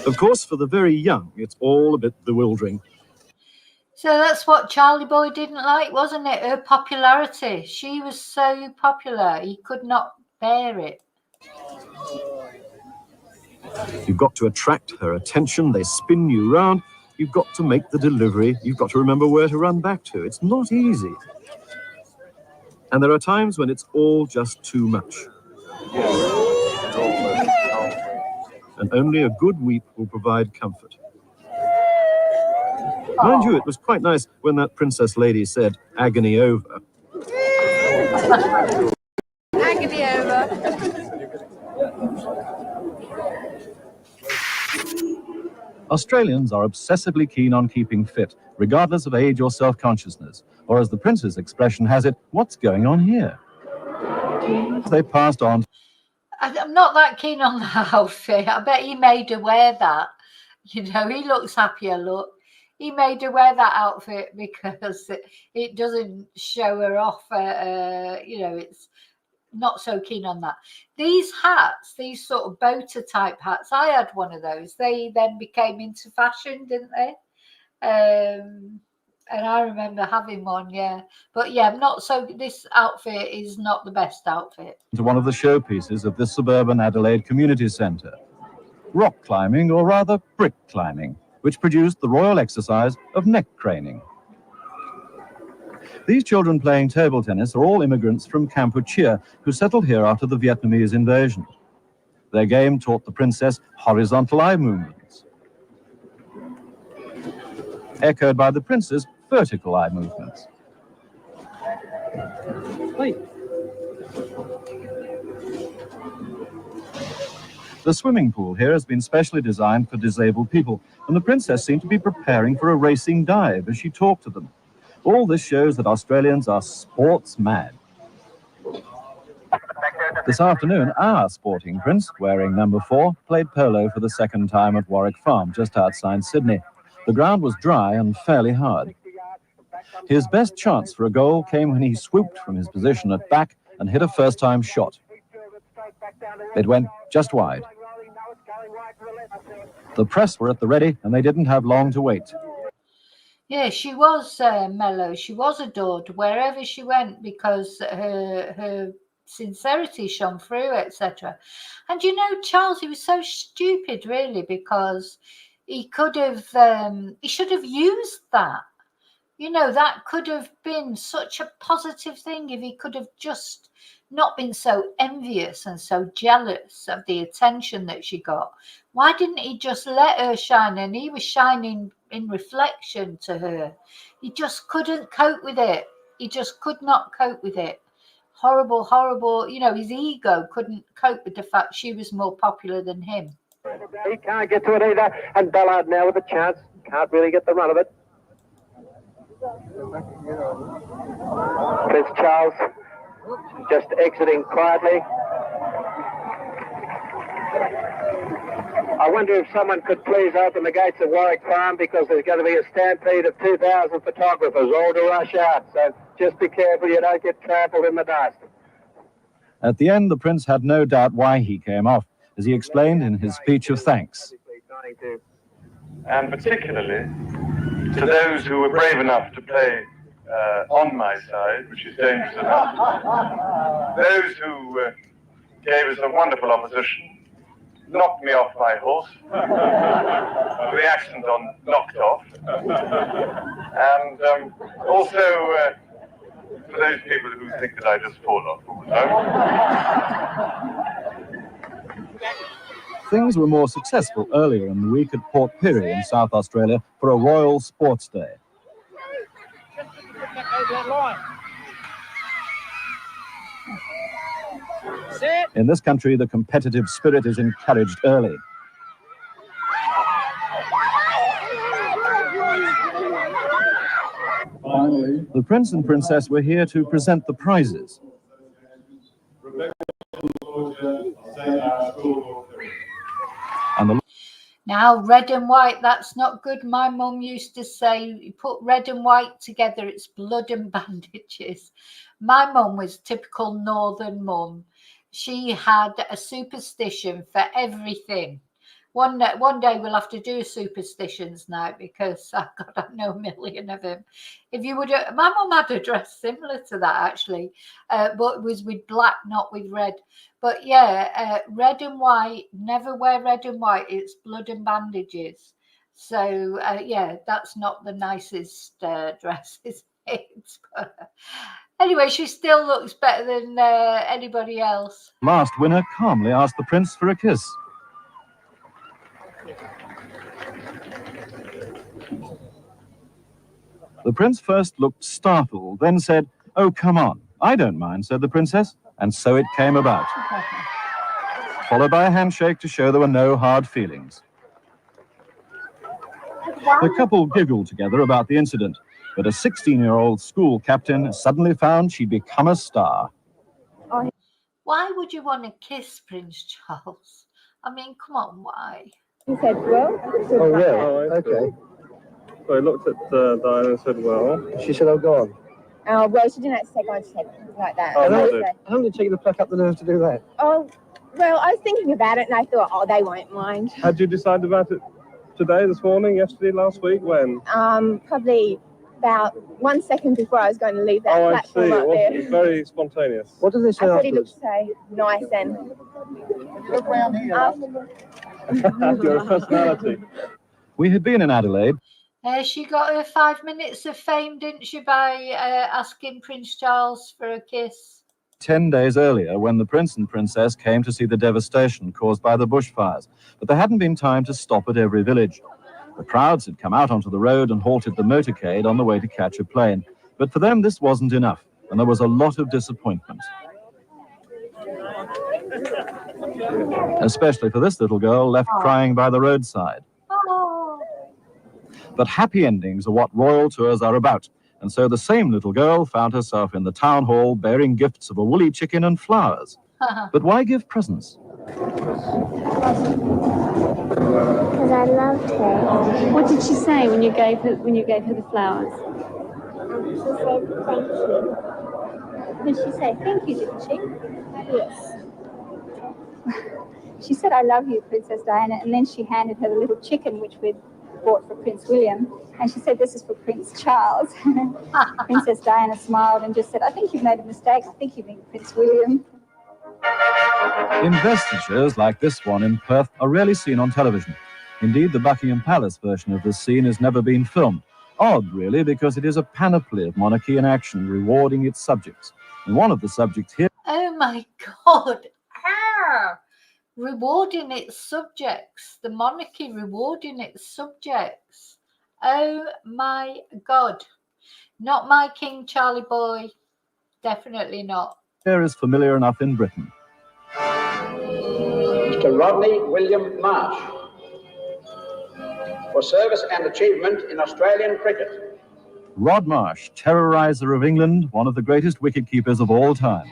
Of course, for the very young, it's all a bit bewildering. So that's what Charlie Boy didn't like, wasn't it? Her popularity. She was so popular, he could not bear it. You've got to attract her attention. They spin you round. You've got to make the delivery. You've got to remember where to run back to. It's not easy. And there are times when it's all just too much. And only a good weep will provide comfort. Mind you, it was quite nice when that princess lady said, agony over. Agony over. Australians are obsessively keen on keeping fit, regardless of age or self-consciousness. Or as the Prince's expression has it, what's going on here? They passed on. I'm not that keen on that outfit. I bet he made her wear that. You know, he looks happier. Look, he made her wear that outfit because it doesn't show her off. You know, it's not so keen on that. These hats, these sort of boater type hats, I had one of those. They then became into fashion, didn't they? And I remember having one, yeah. But yeah, not so. This outfit is not the best outfit. To one of the showpieces of this suburban Adelaide community centre. Rock climbing, or rather brick climbing, which produced the royal exercise of neck craning. These children playing table tennis are all immigrants from Kampuchea who settled here after the Vietnamese invasion. Their game taught the princess horizontal eye movements, echoed by the prince's vertical eye movements. Wait. The swimming pool here has been specially designed for disabled people, and the princess seemed to be preparing for a racing dive as she talked to them. All this shows that Australians are sports mad. This afternoon, our sporting prince, wearing number 4, played polo for the second time at Warwick Farm, just outside Sydney. The ground was dry and fairly hard. His best chance for a goal came when he swooped from his position at back and hit a first-time shot. It went just wide. The press were at the ready, and they didn't have long to wait. Yeah, she was mellow. She was adored wherever she went because her sincerity shone through, etc. And you know, Charles, he was so stupid, really, because he could have, he should have used that. You know, that could have been such a positive thing if he could have just not been so envious and so jealous of the attention that she got. Why didn't he just let her shine? And he was shining in reflection to her. He just couldn't cope with it. He just could not cope with it. Horrible, horrible. You know, his ego couldn't cope with the fact she was more popular than him. He can't get to it either. And Ballard now with a chance. Can't really get the run of it. Prince Charles just exiting quietly. I wonder if someone could please open the gates of Warwick Farm, because there's going to be a stampede of 2,000 photographers all to rush out. So just be careful you don't get trampled in the dust. At the end, the prince had no doubt why he came off, as he explained in his speech of thanks. And particularly to those who were brave enough to play on my side, which is dangerous enough. Those who gave us a wonderful opposition, knocked me off my horse, with the accent on knocked off. And also for those people who think that I just fall off all the time. Things were more successful earlier in the week at Port Pirie in South Australia for a Royal Sports Day. In this country, the competitive spirit is encouraged early. The Prince and Princess were here to present the prizes. Now, red and white, that's not good. My mum used to say, you put red and white together, it's blood and bandages. My mum was typical northern mum. She had a superstition for everything. One day we'll have to do superstitions now, because I know a million of them. If you would, my mum had a dress similar to that actually, but it was with black, not with red. But yeah, red and white. Never wear red and white. It's blood and bandages. So yeah, that's not the nicest dress, is it? But anyway, she still looks better than anybody else. Last winner calmly asked the prince for a kiss. The prince first looked startled, then said, "Oh, come on. I don't mind," said the princess. And so it came about. Followed by a handshake to show there were no hard feelings. The couple giggled together about the incident, but a 16-year-old school captain suddenly found she'd become a star. Why would you want to kiss Prince Charles? I mean, come on, why? He said, well. Oh, yeah. Oh, okay. So I looked at Diana and said, well. She said, oh, go on. Oh, well, she didn't have to say go on, she said like that. Oh, How did you take the pluck up the nerve to do that? Oh, well, I was thinking about it and I thought, oh, they won't mind. Had you decided about it today, this morning, yesterday, last week, when? Probably about 1 second before I was going to leave that platform up there. It was very spontaneous. What did they say I thought he afterwards? looked so nice and... Look round here. You're a personality. We had been in Adelaide. She got her 5 minutes of fame, didn't she, by asking Prince Charles for a kiss? 10 days earlier, when the Prince and Princess came to see the devastation caused by the bushfires, but there hadn't been time to stop at every village. The crowds had come out onto the road and halted the motorcade on the way to catch a plane. But for them, this wasn't enough, and there was a lot of disappointment. Especially for this little girl left crying by the roadside. Oh. But happy endings are what royal tours are about. And so the same little girl found herself in the town hall bearing gifts of a woolly chicken and flowers. But why give presents? Because I loved her. What did she say when you gave her the flowers? She said thank you. Did she say thank you, didn't she? Yes. She said, I love you, Princess Diana, and then she handed her the little chicken which we'd bought for Prince William, and she said, this is for Prince Charles. Princess Diana smiled and just said, I think you've made a mistake. I think you mean Prince William. Investitures like this one in Perth are rarely seen on television. Indeed, the Buckingham Palace version of this scene has never been filmed. Odd, really, because it is a panoply of monarchy in action, rewarding its subjects. And one of the subjects here... Oh, my God. Rewarding its subjects. The monarchy rewarding its subjects. Oh, my God. Not my King Charlie boy. Definitely not. Here is familiar enough in Britain. Mr. Rodney William Marsh, for service and achievement in Australian cricket. Rod Marsh, terroriser of England, one of the greatest wicket-keepers of all time.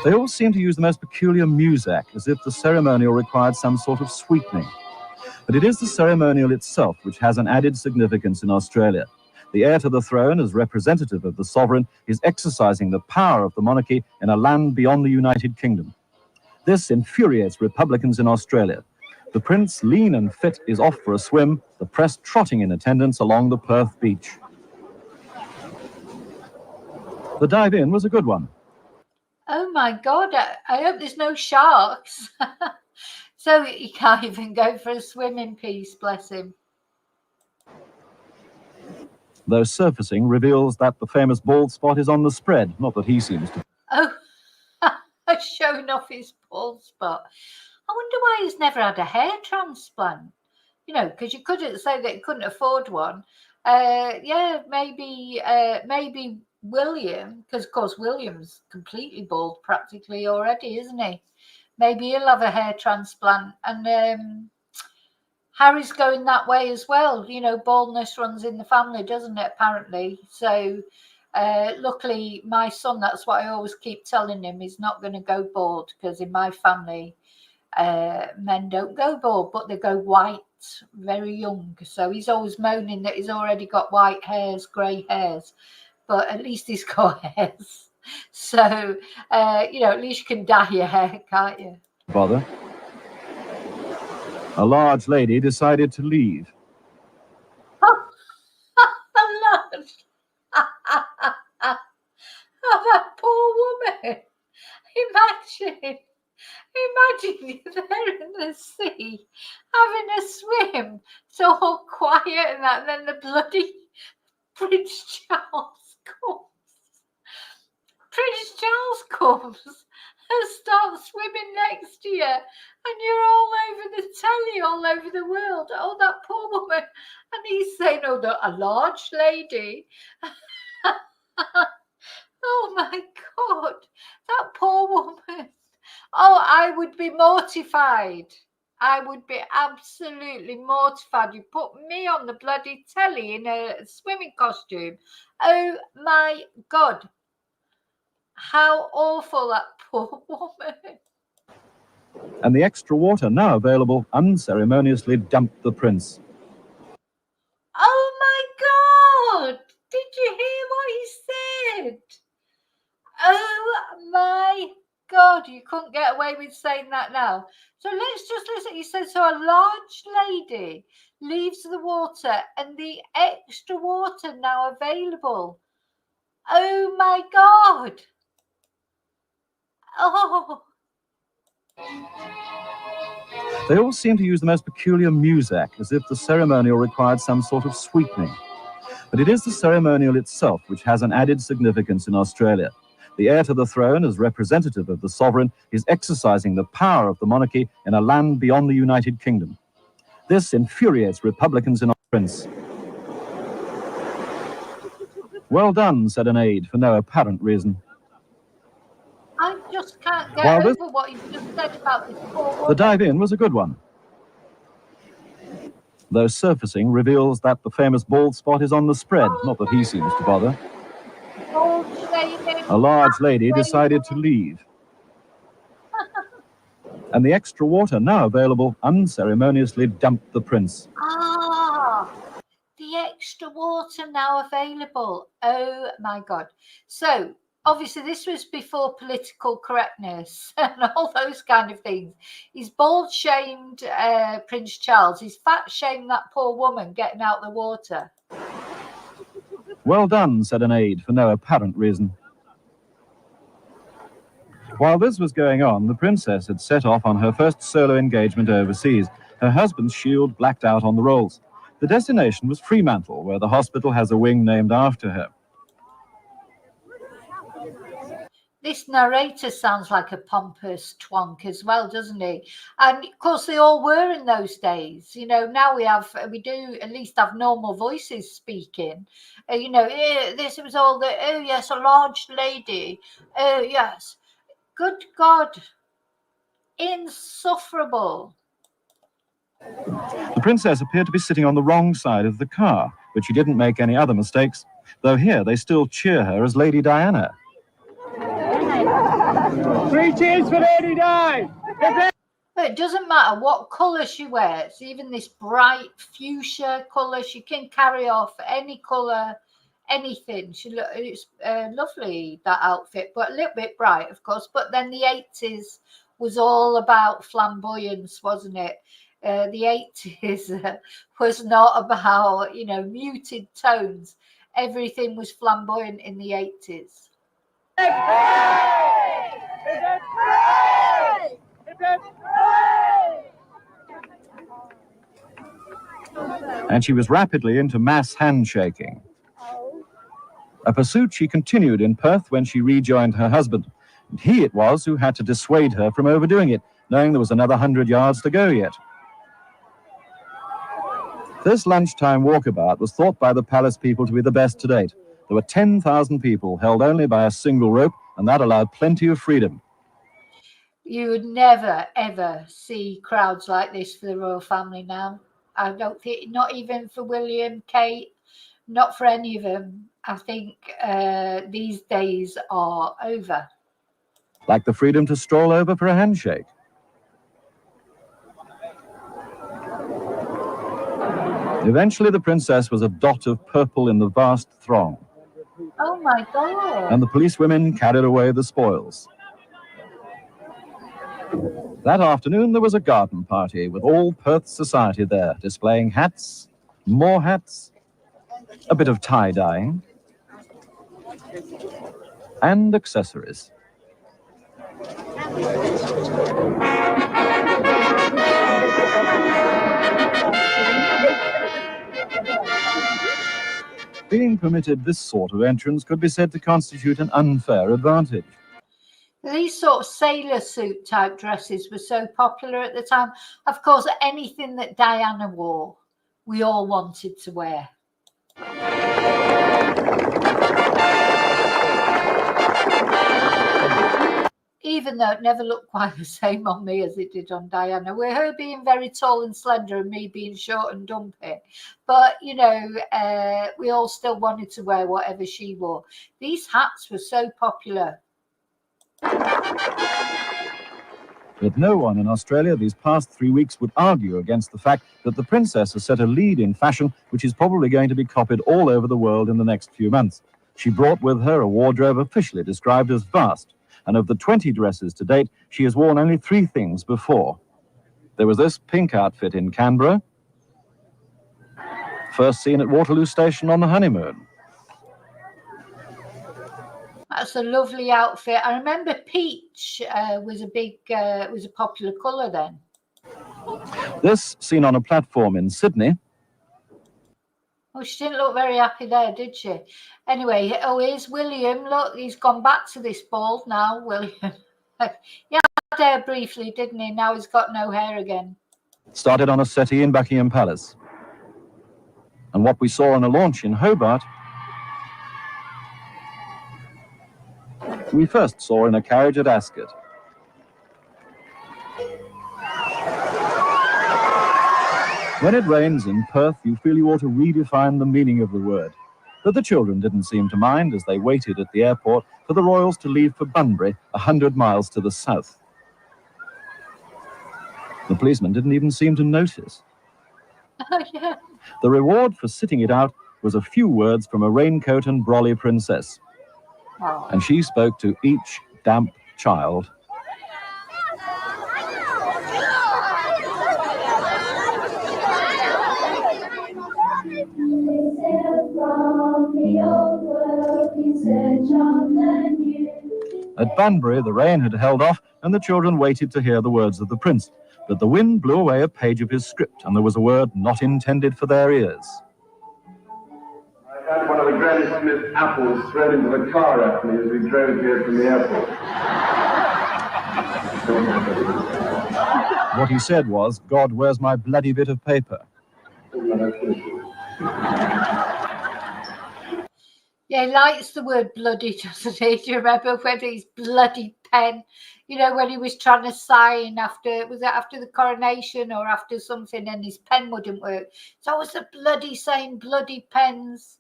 They all seem to use the most peculiar muzak, as if the ceremonial required some sort of sweetening. But it is the ceremonial itself which has an added significance in Australia. The heir to the throne, as representative of the sovereign, is exercising the power of the monarchy in a land beyond the United Kingdom. This infuriates Republicans in Australia. The Prince, lean and fit, is off for a swim, the press trotting in attendance along the Perth beach. The dive in was a good one. Oh, my God. I hope there's no sharks. So he can't even go for a swim in peace, bless him. Though surfacing reveals that the famous bald spot is on the spread, not that he seems to. Oh, showing off his bald spot. I wonder why he's never had a hair transplant. You know, because you couldn't say that he couldn't afford one. Yeah, maybe William, because of course William's completely bald practically already, isn't he? Maybe he'll have a hair transplant. And Harry's going that way as well. You know, baldness runs in the family, doesn't it, apparently? So luckily, my son, that's what I always keep telling him, he's not going to go bald, because in my family, men don't go bald, but they go white very young. So he's always moaning that he's already got white hairs, grey hairs, but at least he's got hairs. So, you know, at least you can dye your hair, can't you? Bother. A large lady decided to leave. Oh, that poor woman. Imagine you're there in the sea, having a swim, it's all quiet and that, and then the bloody Prince Charles comes. Prince Charles comes and starts swimming next to you, and you're all over the telly, all over the world. Oh, that poor woman. And he's saying, oh, a large lady. Oh, my God. That poor woman. Oh, I would be mortified. I would be absolutely mortified. You put me on the bloody telly in a swimming costume. Oh, my God. How awful, that poor woman. And the extra water now available unceremoniously dumped the prince. Oh my God! Did you hear what he said? Oh my God, you couldn't get away with saying that now. So let's just listen. He says, so a large lady leaves the water and the extra water now available. Oh my God. Oh. They all seemed to use the most peculiar music, as if the ceremonial required some sort of sweetening. But it is the ceremonial itself which has an added significance in Australia. The heir to the throne, as representative of the sovereign, is exercising the power of the monarchy in a land beyond the United Kingdom. This infuriates Republicans in our prince. Well done, said an aide, for no apparent reason. I just can't get over what you've just said about this poor woman. The dive in was a good one, though surfacing reveals that the famous bald spot is on the spread, not that he seems to bother. A large lady decided to leave. And the extra water now available unceremoniously dumped the prince. Ah, the extra water now available. Oh my God. So obviously this was before political correctness and all those kind of things. He's bald shamed Prince Charles. He's fat shamed that poor woman getting out the water. Well done, said an aide, for no apparent reason. While this was going on, the princess had set off on her first solo engagement overseas. Her husband's shield blacked out on the rolls. The destination was Fremantle, where the hospital has a wing named after her. This narrator sounds like a pompous twonk as well, doesn't he? And of course they all were in those days. You know, now we do at least have normal voices speaking. This was all the, oh yes, a large lady. Oh yes. Good God. Insufferable. The princess appeared to be sitting on the wrong side of the car, but she didn't make any other mistakes, though here they still cheer her as Lady Diana. 3 cheers for Lady Di! But it doesn't matter what colour she wears, even this bright fuchsia colour, she can carry off any colour, anything. It's lovely, that outfit, but a little bit bright, of course. But then the 80s was all about flamboyance, wasn't it? The 80s was not about, muted tones. Everything was flamboyant in the 80s. And she was rapidly into mass handshaking. A pursuit she continued in Perth when she rejoined her husband. And he it was who had to dissuade her from overdoing it, knowing there was another 100 yards to go yet. This lunchtime walkabout was thought by the palace people to be the best to date. There were 10,000 people held only by a single rope, and that allowed plenty of freedom. You would never, ever see crowds like this for the royal family now. I don't think, not even for William, Kate, not for any of them. I think these days are over. Like the freedom to stroll over for a handshake. Eventually, the princess was a dot of purple in the vast throng. Oh, my God. And the policewomen carried away the spoils. That afternoon, there was a garden party with all Perth society there, displaying hats, more hats, a bit of tie-dyeing, and accessories. Being permitted this sort of entrance could be said to constitute an unfair advantage. These sort of sailor suit type dresses were so popular at the time. Of course, anything that Diana wore, we all wanted to wear. Even though it never looked quite the same on me as it did on Diana, with her being very tall and slender and me being short and dumpy. But, we all still wanted to wear whatever she wore. These hats were so popular. But no one in Australia these past 3 weeks would argue against the fact that the princess has set a lead in fashion which is probably going to be copied all over the world in the next few months. She brought with her a wardrobe officially described as vast, and of the 20 dresses to date, she has worn only 3 things before. There was this pink outfit in Canberra, first seen at Waterloo Station on the honeymoon. That's a lovely outfit. I remember peach was a popular colour then. This seen on a platform in Sydney. Oh, she didn't look very happy there, did she? Anyway, oh, here's William. Look, he's gone back to this bald now, William. He had hair briefly, didn't he? Now he's got no hair again. Started on a settee in Buckingham Palace. And what we saw on a launch in Hobart, we first saw in a carriage at Ascot. When it rains in Perth, you feel you ought to redefine the meaning of the word. But the children didn't seem to mind as they waited at the airport for the royals to leave for Bunbury, 100 miles to the south. The policeman didn't even seem to notice. Oh, yeah. The reward for sitting it out was a few words from a raincoat and brolly princess. Oh. And she spoke to each damp child. At Bunbury, the rain had held off, and the children waited to hear the words of the prince. But the wind blew away a page of his script, and there was a word not intended for their ears. I had one of the Granny Smith apples thrown into the car at me as we drove here from the airport. What he said was, "God, where's my bloody bit of paper?" Yeah, he likes the word bloody, doesn't he? Do you remember when his bloody pen, you know, when he was trying to sign after, was it after the coronation or after something, and his pen wouldn't work? So always the bloody saying bloody pens.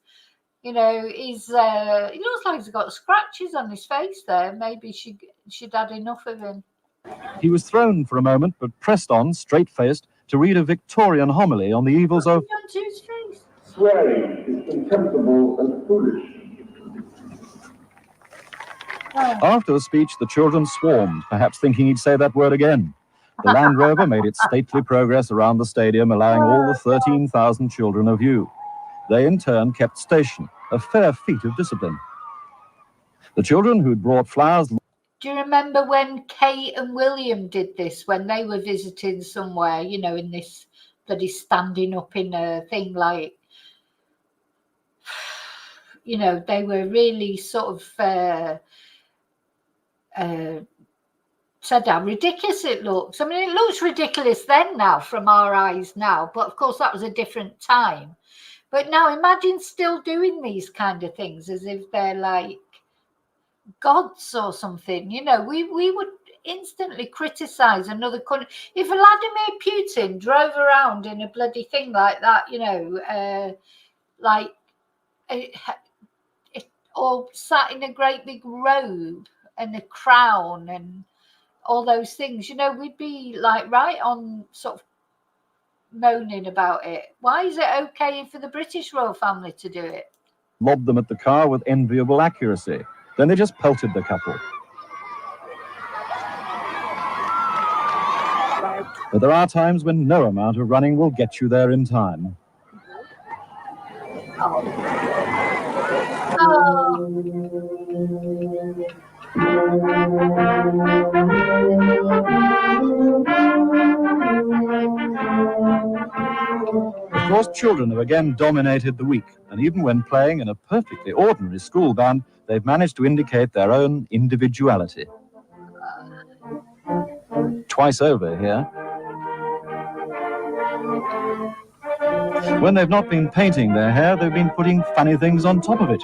You know, he's he looks like he's got scratches on his face there. Maybe she'd had enough of him. He was thrown for a moment, but pressed on, straight-faced, to read a Victorian homily on the evils of... Onto his face. Swearing is contemptible and foolish. After the speech, the children swarmed, perhaps thinking he'd say that word again. The Land Rover made its stately progress around the stadium, allowing all the 13,000 children a view. They, in turn, kept station, a fair feat of discipline. The children who'd brought flowers... Do you remember when Kate and William did this, when they were visiting somewhere, you know, in this bloody standing up in a thing like... You know, they were really sort of... said how ridiculous it looks. I mean, it looks ridiculous then now from our eyes now, but of course that was a different time. But now imagine still doing these kind of things as if they're like gods or something. You know, we would instantly criticize another country. If Vladimir Putin drove around in a bloody thing like that, you know, or sat in a great big robe and a crown and all those things, you know, we'd be like right on sort of moaning about it. Why is it okay for the British royal family to do it? Lobbed them at the car with enviable accuracy. Then they just pelted the couple. But there are times when no amount of running will get you there in time. Of course, children have again dominated the week, and even when playing in a perfectly ordinary school band, they've managed to indicate their own individuality. Twice over here. When they've not been painting their hair, they've been putting funny things on top of it.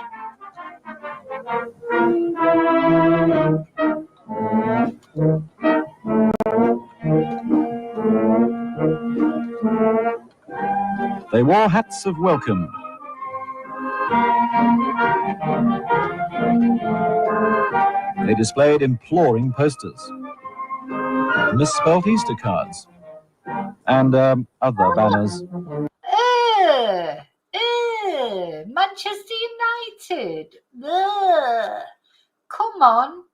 They wore hats of welcome. They displayed imploring posters, misspelt Easter cards, and other banners. Manchester United. Ugh. Come on.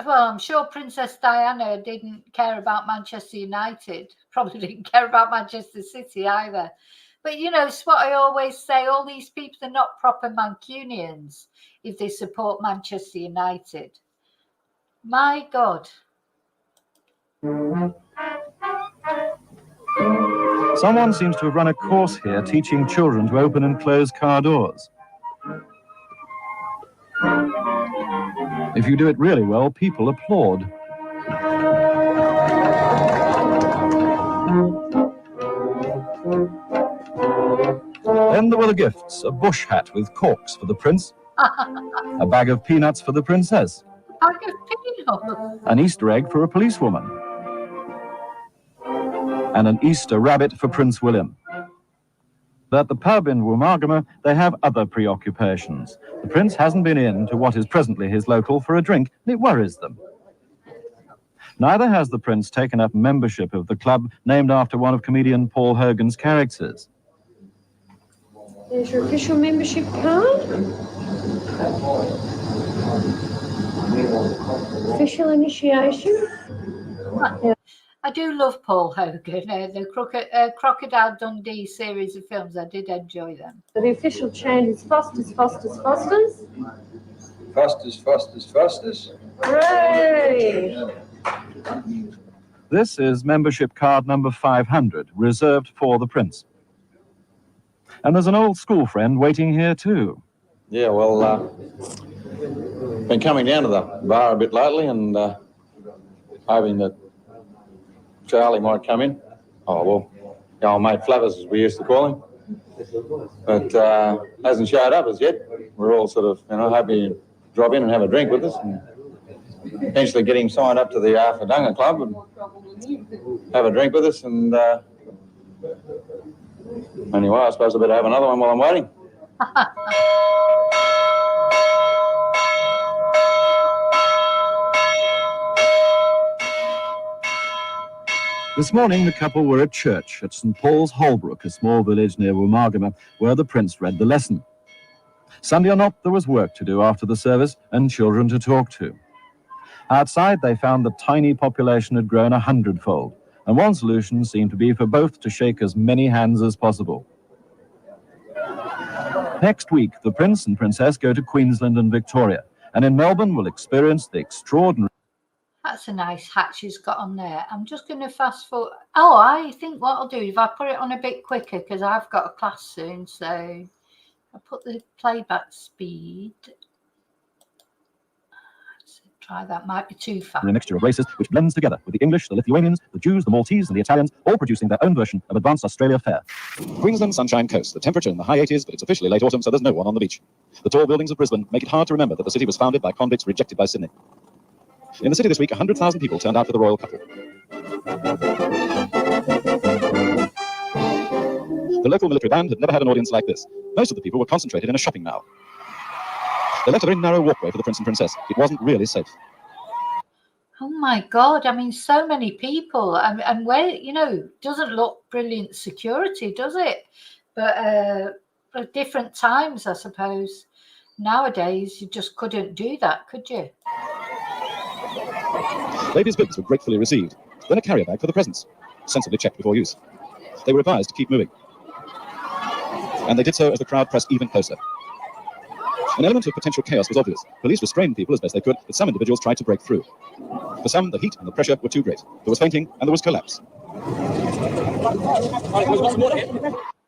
Well, I'm sure Princess Diana didn't care about Manchester United. Probably didn't care about Manchester City either. But, you know, it's what I always say. All these people are not proper Mancunians if they support Manchester United. My God. Someone seems to have run a course here teaching children to open and close car doors. If you do it really well, people applaud. Then there were the gifts, a bush hat with corks for the prince, a bag of peanuts for the princess, Bag of peanuts. an Easter egg for a policewoman, and an Easter rabbit for Prince William. But at the pub in Womargama, they have other preoccupations. The prince hasn't been in to what is presently his local for a drink, and it worries them. Neither has the prince taken up membership of the club named after one of comedian Paul Hogan's characters. There's your official membership card. Official initiation. I do love Paul Hogan. The Crocodile Dundee series of films, I did enjoy them. The official chant is Fosters, Fosters, Fosters. Fosters, Fosters, Fosters. Hooray! This is membership card number 500, reserved for the prince. And there's an old school friend waiting here too. Yeah, well, been coming down to the bar a bit lately and hoping that Charlie might come in. Oh, well, the old mate Flavers, as we used to call him. But hasn't showed up as yet. We're all sort of, hoping to drop in and have a drink with us and eventually get him signed up to the Arthur Club and have a drink with us. And anyway, I suppose I better have another one while I'm waiting. This morning, the couple were at church at St. Paul's Holbrook, a small village near Womargama, where the prince read the lesson. Sunday or not, there was work to do after the service and children to talk to. Outside, they found the tiny population had grown 100-fold, and one solution seemed to be for both to shake as many hands as possible. Next week, the prince and princess go to Queensland and Victoria, and in Melbourne will experience the extraordinary... That's a nice hat she's got on there. I'm just going to fast forward. Oh, I think what I'll do is I put it on a bit quicker because I've got a class soon. So I'll put the playback speed. Let's try that. Might be too fast. A mixture of races which blends together with the English, the Lithuanians, the Jews, the Maltese and the Italians, all producing their own version of Advanced Australia Fare. Queensland Sunshine Coast. The temperature in the high 80s, but it's officially late autumn, so there's no one on the beach. The tall buildings of Brisbane make it hard to remember that the city was founded by convicts rejected by Sydney. In the city this week, 100,000 people turned out for the royal couple. The local military band had never had an audience like this. Most of the people were concentrated in a shopping mall. They left a very narrow walkway for the prince and princess. It wasn't really safe. Oh my God, I mean, so many people. And where, doesn't look brilliant security, does it? But at different times, I suppose. Nowadays, you just couldn't do that, could you? Ladies' goods were gratefully received. Then a carrier bag for the presents, sensibly checked before use. They were advised to keep moving. And they did so as the crowd pressed even closer. An element of potential chaos was obvious. Police restrained people as best they could, but some individuals tried to break through. For some, the heat and the pressure were too great. There was fainting and there was collapse.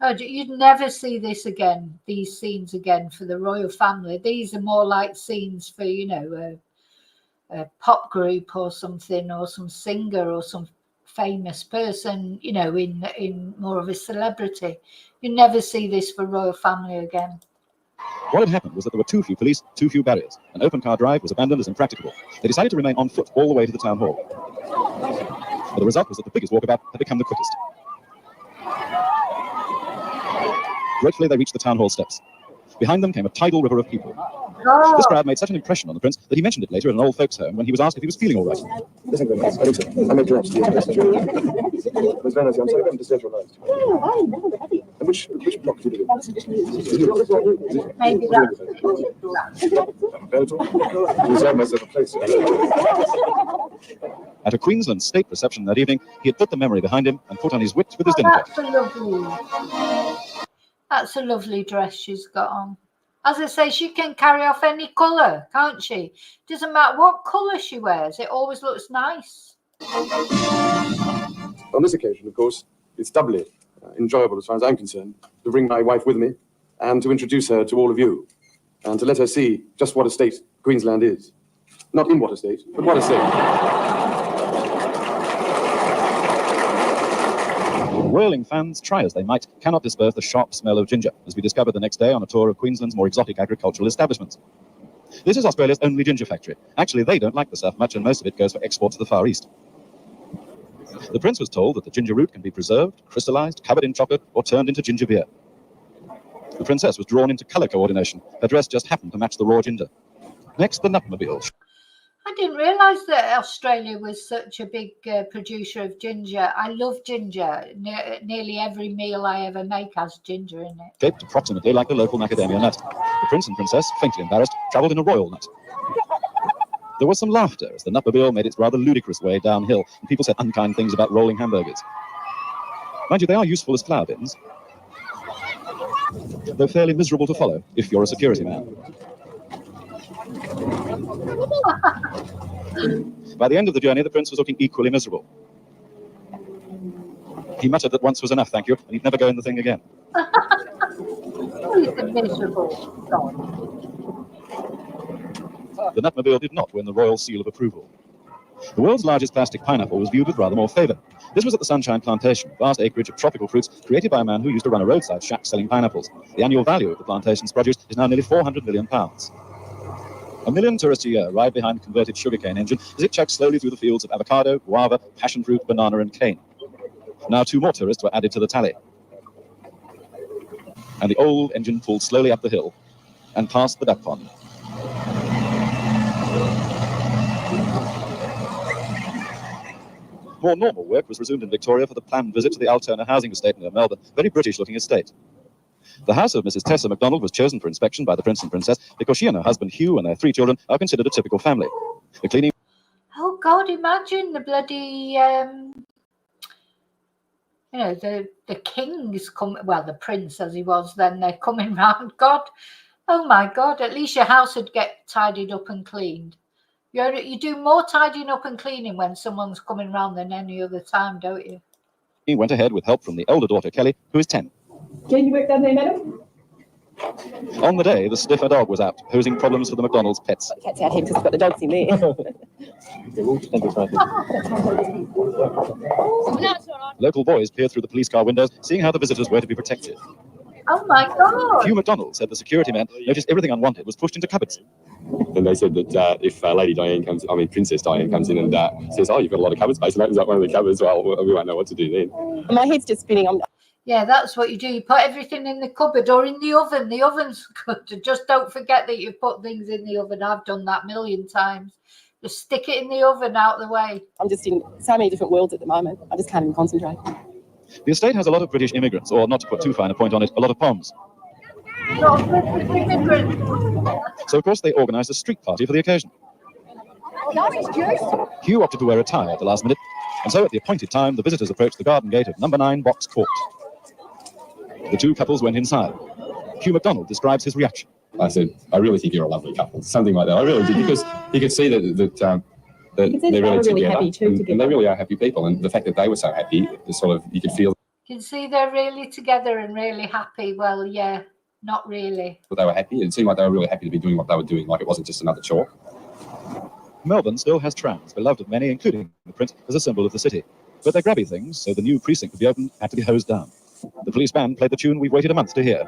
Oh, you'd never see this again, these scenes again for the royal family. These are more like scenes for, a pop group or something, or some singer or some famous person, in more of a celebrity. You never see this for royal family again. What had happened was that there were too few police, too few barriers. An open car drive was abandoned as impracticable. They decided to remain on foot all the way to the town hall. But the result was that the biggest walkabout had become the quickest. Gratefully, they reached the town hall steps. Behind them came a tidal river of people. Oh. This crowd made such an impression on the prince that he mentioned it later at an old folks' home when he was asked if he was feeling all right. I made your Which block did you do? Maybe At a Queensland state reception that evening, he had put the memory behind him and put on his wit with his dinner coat. That's a lovely dress she's got on. As I say, she can carry off any colour, can't she? Doesn't matter what colour she wears, it always looks nice. On this occasion, of course, it's doubly enjoyable as far as I'm concerned to bring my wife with me and to introduce her to all of you and to let her see just what a state Queensland is. Not in what a state, but what a state. Whirling fans, try as they might, cannot disperse the sharp smell of ginger, as we discovered the next day on a tour of Queensland's more exotic agricultural establishments. This is Australia's only ginger factory. Actually, they don't like the stuff much, and most of it goes for export to the Far East. The prince was told that the ginger root can be preserved, crystallized, covered in chocolate, or turned into ginger beer. The princess was drawn into colour coordination. Her dress just happened to match the raw ginger. Next, the nutmobile. I didn't realise that Australia was such a big producer of ginger. I love ginger. Nearly every meal I ever make has ginger in it. Shaped approximately like the local macadamia nut. The prince and princess, faintly embarrassed, travelled in a royal nut. There was some laughter as the nutmobile made its rather ludicrous way downhill, and people said unkind things about rolling hamburgers. Mind you, they are useful as flour bins, though fairly miserable to follow if you're a security man. By the end of the journey, the prince was looking equally miserable. He muttered that once was enough, thank you, and he'd never go in the thing again. He's a miserable dog. The nutmobile did not win the royal seal of approval. The world's largest plastic pineapple was viewed with rather more favour. This was at the Sunshine Plantation, a vast acreage of tropical fruits created by a man who used to run a roadside shack selling pineapples. The annual value of the plantation's produce is now nearly £400 million. A million tourists a year ride behind a converted sugarcane engine as it chugs slowly through the fields of avocado, guava, passion fruit, banana and cane. Now 2 more tourists were added to the tally. And the old engine pulled slowly up the hill and past the duck pond. More normal work was resumed in Victoria for the planned visit to the Altona housing estate near Melbourne, very British-looking estate. The house of Mrs. Tessa MacDonald was chosen for inspection by the Prince and Princess because she and her husband Hugh and their 3 children are considered a typical family. The cleaning... Oh, God, imagine the bloody, the kings come, well, the prince as he was then, they're coming round. God, oh my God, at least your house would get tidied up and cleaned. You do more tidying up and cleaning when someone's coming round than any other time, don't you? He went ahead with help from the elder daughter Kelly, who is 10. Can you work down there, madam? On the day, the sniffer dog was out, posing problems for the McDonald's pets. The cat's out here because it's got the dogs in there. Local boys peered through the police car windows, seeing how the visitors were to be protected. Oh my God! Hugh McDonald said the security men noticed everything unwanted was pushed into cupboards. And they said that if Princess Diane comes in and says, "Oh, you've got a lot of cupboard space," and opens up one of the cupboards, well, we won't know what to do then. My head's just spinning. Yeah, that's what you do. You put everything in the cupboard or in the oven. The oven's good. Just don't forget that you've put things in the oven. I've done that 1,000,000 times. Just stick it in the oven out of the way. I'm just in so many different worlds at the moment. I just can't even concentrate. The estate has a lot of British immigrants, or not to put too fine a point on it, a lot of Poms. Not British immigrants. So, of course, they organised a street party for the occasion. Hugh opted to wear a tie at the last minute, and so at the appointed time, the visitors approached the garden gate of number 9 Box Court. The 2 couples went inside. Hugh McDonald describes his reaction. I said, "I really think you're a lovely couple," something like that. I really did, because you could see that they're really together, happy too, and they really are happy people. And the fact that they were so happy, you could feel. You can see they're really together and really happy. Well, yeah, not really. But they were happy. It seemed like they were really happy to be doing what they were doing, like it wasn't just another chore. Melbourne still has trams, beloved of many, including the Prince, as a symbol of the city. But they're grabby things, so the new precinct to be opened had to be hosed down. The police band played the tune we've waited a month to hear.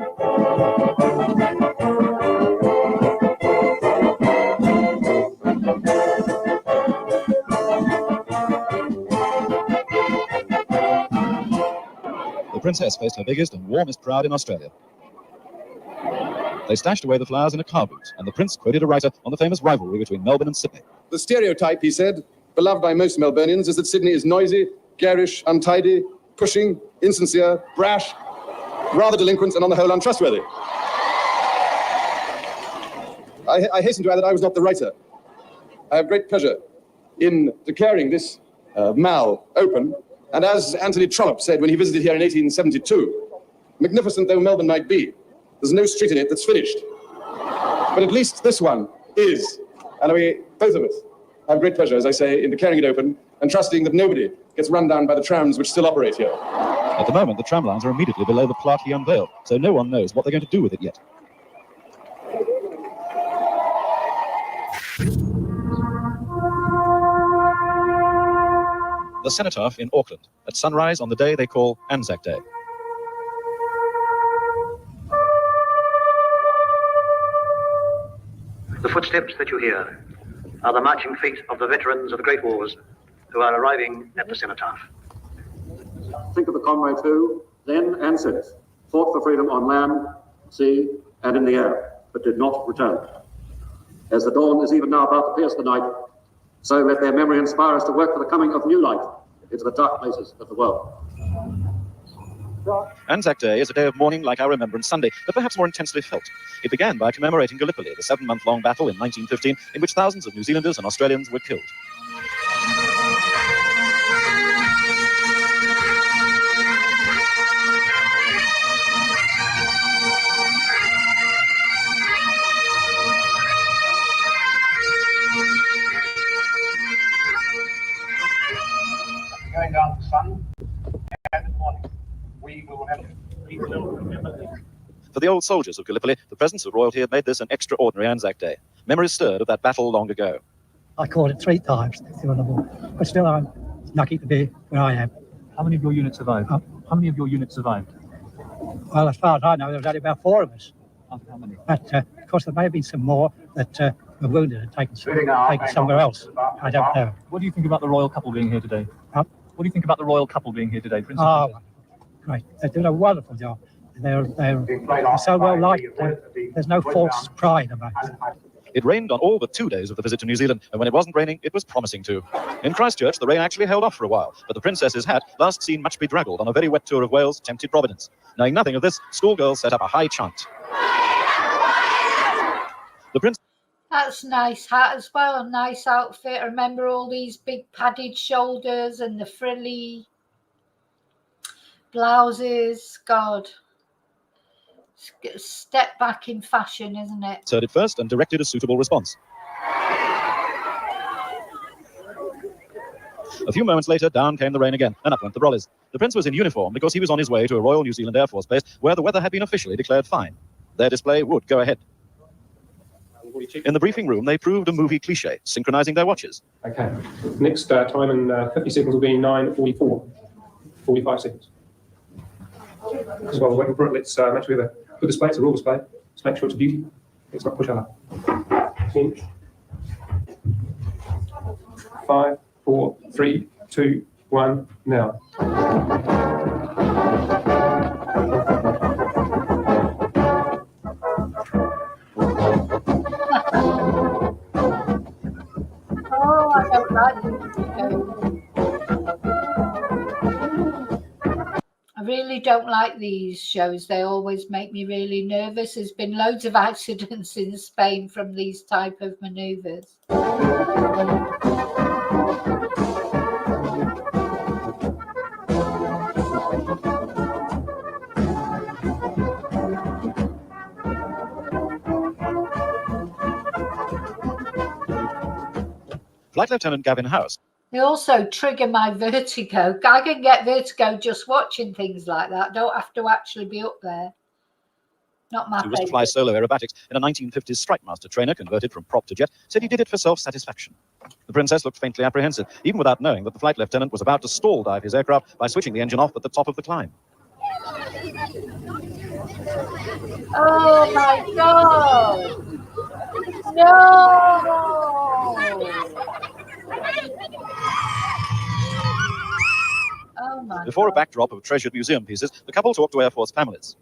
The princess faced her biggest and warmest crowd in Australia. They stashed away the flowers in a car boot, and the Prince quoted a writer on the famous rivalry between Melbourne and Sydney. The stereotype, he said, beloved by most Melburnians, is that Sydney is noisy, garish, untidy, pushing, insincere, brash, rather delinquent, and on the whole untrustworthy. I hasten to add that I was not the writer. I have great pleasure in declaring this mall open, and as Anthony Trollope said when he visited here in 1872, magnificent though Melbourne might be, there's no street in it that's finished. But at least this one is, and both of us have great pleasure, as I say, in declaring it open and trusting that nobody gets run down by the trams which still operate here. At the moment, the tram lines are immediately below the plaque he unveiled, so no one knows what they're going to do with it yet. The Cenotaph in Auckland, at sunrise on the day they call Anzac Day. The footsteps that you hear are the marching feet of the veterans of the Great Wars who are arriving at the Cenotaph. Think of the comrades who, then and since, fought for freedom on land, sea, and in the air, but did not return. As the dawn is even now about to pierce the night, so let their memory inspire us to work for the coming of new light into the dark places of the world. Anzac Day is a day of mourning like our Remembrance Sunday, but perhaps more intensely felt. It began by commemorating Gallipoli, the 7-month-long battle in 1915, in which thousands of New Zealanders and Australians were killed. Going down the sun, and in the morning, we will remember. For the old soldiers of Gallipoli, the presence of royalty had made this an extraordinary Anzac Day. Memories stirred of that battle long ago. I caught it 3 times during the war, but still I'm lucky to be where I am. How many of your units survived? How many of your units survived? Well, as far as I know, there was only about 4 of us. How many? But of course, there may have been some more that were wounded and taken somewhere else. I don't know. What do you think about the royal couple being here today? Huh? What do you think about the royal couple being here today, Prince? Oh, great. They're doing a wonderful job. They're so well liked. There's no false pride about it. It rained on all but 2 days of the visit to New Zealand, and when it wasn't raining, it was promising to. In Christchurch, the rain actually held off for a while, but the princess's hat, last seen much bedraggled on a very wet tour of Wales, tempted Providence. Knowing nothing of this, schoolgirls set up a high chant. The prince... That's a nice hat as well, a nice outfit. I remember all these big padded shoulders and the frilly blouses. God. Step back in fashion, isn't it? Heard it first and directed a suitable response. A few moments later, down came the rain again, and up went the brollies. The prince was in uniform because he was on his way to a Royal New Zealand Air Force base where the weather had been officially declared fine. Their display would go ahead. In the briefing room, they proved a movie cliche, synchronizing their watches. Okay. Next time in 50 seconds will be 9:44. 45 seconds. So while we're waiting for it, let's make sure we have a good display. It's a raw display. Let's make sure it's a beauty. Let's not push out. 10, 5, 4, 3, 2, 1, now. Oh, I don't like it. I really don't like these shows. They always make me really nervous. There's been loads of accidents in Spain from these type of manoeuvres. Flight Lieutenant Gavin House. They also trigger my vertigo. I can get vertigo just watching things like that. Don't have to actually be up there. Not my Who was to favourite. fly solo aerobatics in a 1950s Strike Master trainer converted from prop to jet, said he did it for self-satisfaction. The princess looked faintly apprehensive, even without knowing that the flight lieutenant was about to stall dive his aircraft by switching the engine off at the top of the climb. Oh my God! No! Oh my Before God. a backdrop of treasured museum pieces, the couple talked to Air Force families.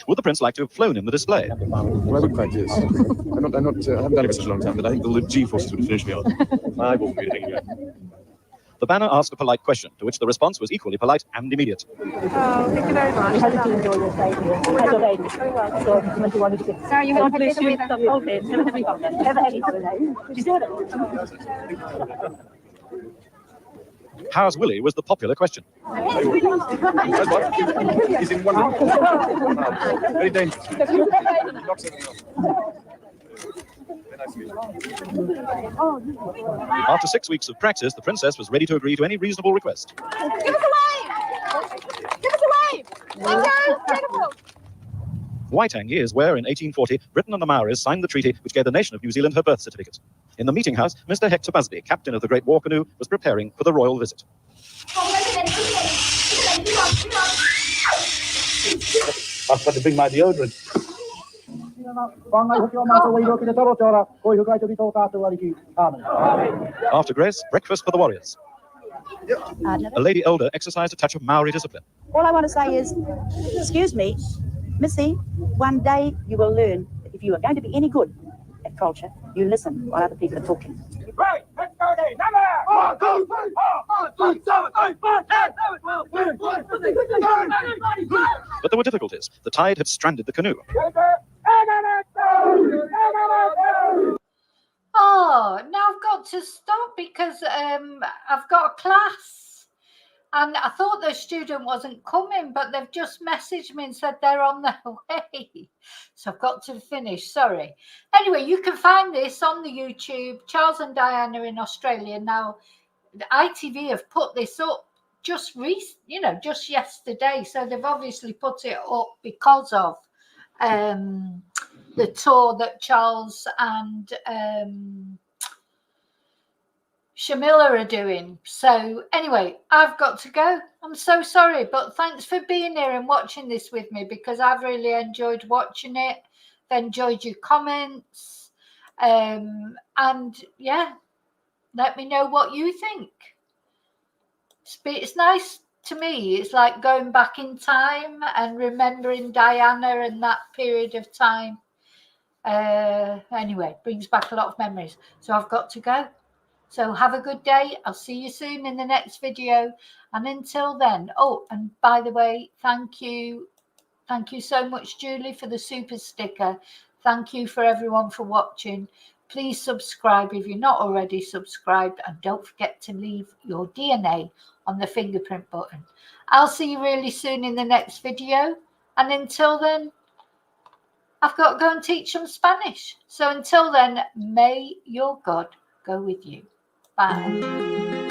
Would the prince like to have flown in the display? Well, I would quite, yes. I haven't done it for such a long time, but I think the G-forces would finish me off. I wouldn't be anything again. The banner asked a polite question, to which the response was equally polite and immediate. Oh, thank you very much. How did you enjoy your stay here? As a lady. Very well. So, what you wanted to get? Sorry, you God want bless to you. get Never any holiday. Deserve it. How's Willie was the popular question. He's in one. Very dangerous. Knocks everything off. After 6 weeks of practice, the princess was ready to agree to any reasonable request. Give us a wave! Give us a wave! Thank you! Beautiful! Waitangi is where, in 1840, Britain and the Maoris signed the treaty which gave the nation of New Zealand her birth certificate. In the meeting house, Mr. Hector Busby, captain of the Great War Canoe, was preparing for the royal visit. I've got to bring my deodorant. After grace, breakfast for the warriors. A lady elder exercised a touch of Maori discipline. All I want to say is, excuse me, Missy, one day you will learn that if you are going to be any good at culture, you listen while other people are talking. Right, let's go there. Number! But there were difficulties. The tide had stranded the canoe. Oh, now I've got to stop because I've got a class. And I thought the student wasn't coming, but they've just messaged me and said they're on their way. So I've got to finish, sorry. Anyway, you can find this on the YouTube, Charles and Diana in Australia. Now, the ITV have put this up just yesterday. So they've obviously put it up because of the tour that Charles and Shamilla are doing. So anyway, I've got to go. I'm so sorry, but thanks for being here and watching this with me, because I've really enjoyed watching it. I've enjoyed your comments, and yeah, let me know what you think. It's nice to me. It's like going back in time and remembering Diana and that period of time. Anyway, brings back a lot of memories. So I've got to go. So have a good day. I'll see you soon in the next video. And until then, oh, and by the way, thank you. Thank you so much, Julie, for the super sticker. Thank you for everyone for watching. Please subscribe if you're not already subscribed. And don't forget to leave your DNA on the fingerprint button. I'll see you really soon in the next video. And until then, I've got to go and teach them Spanish. So until then, may your God go with you. Bye.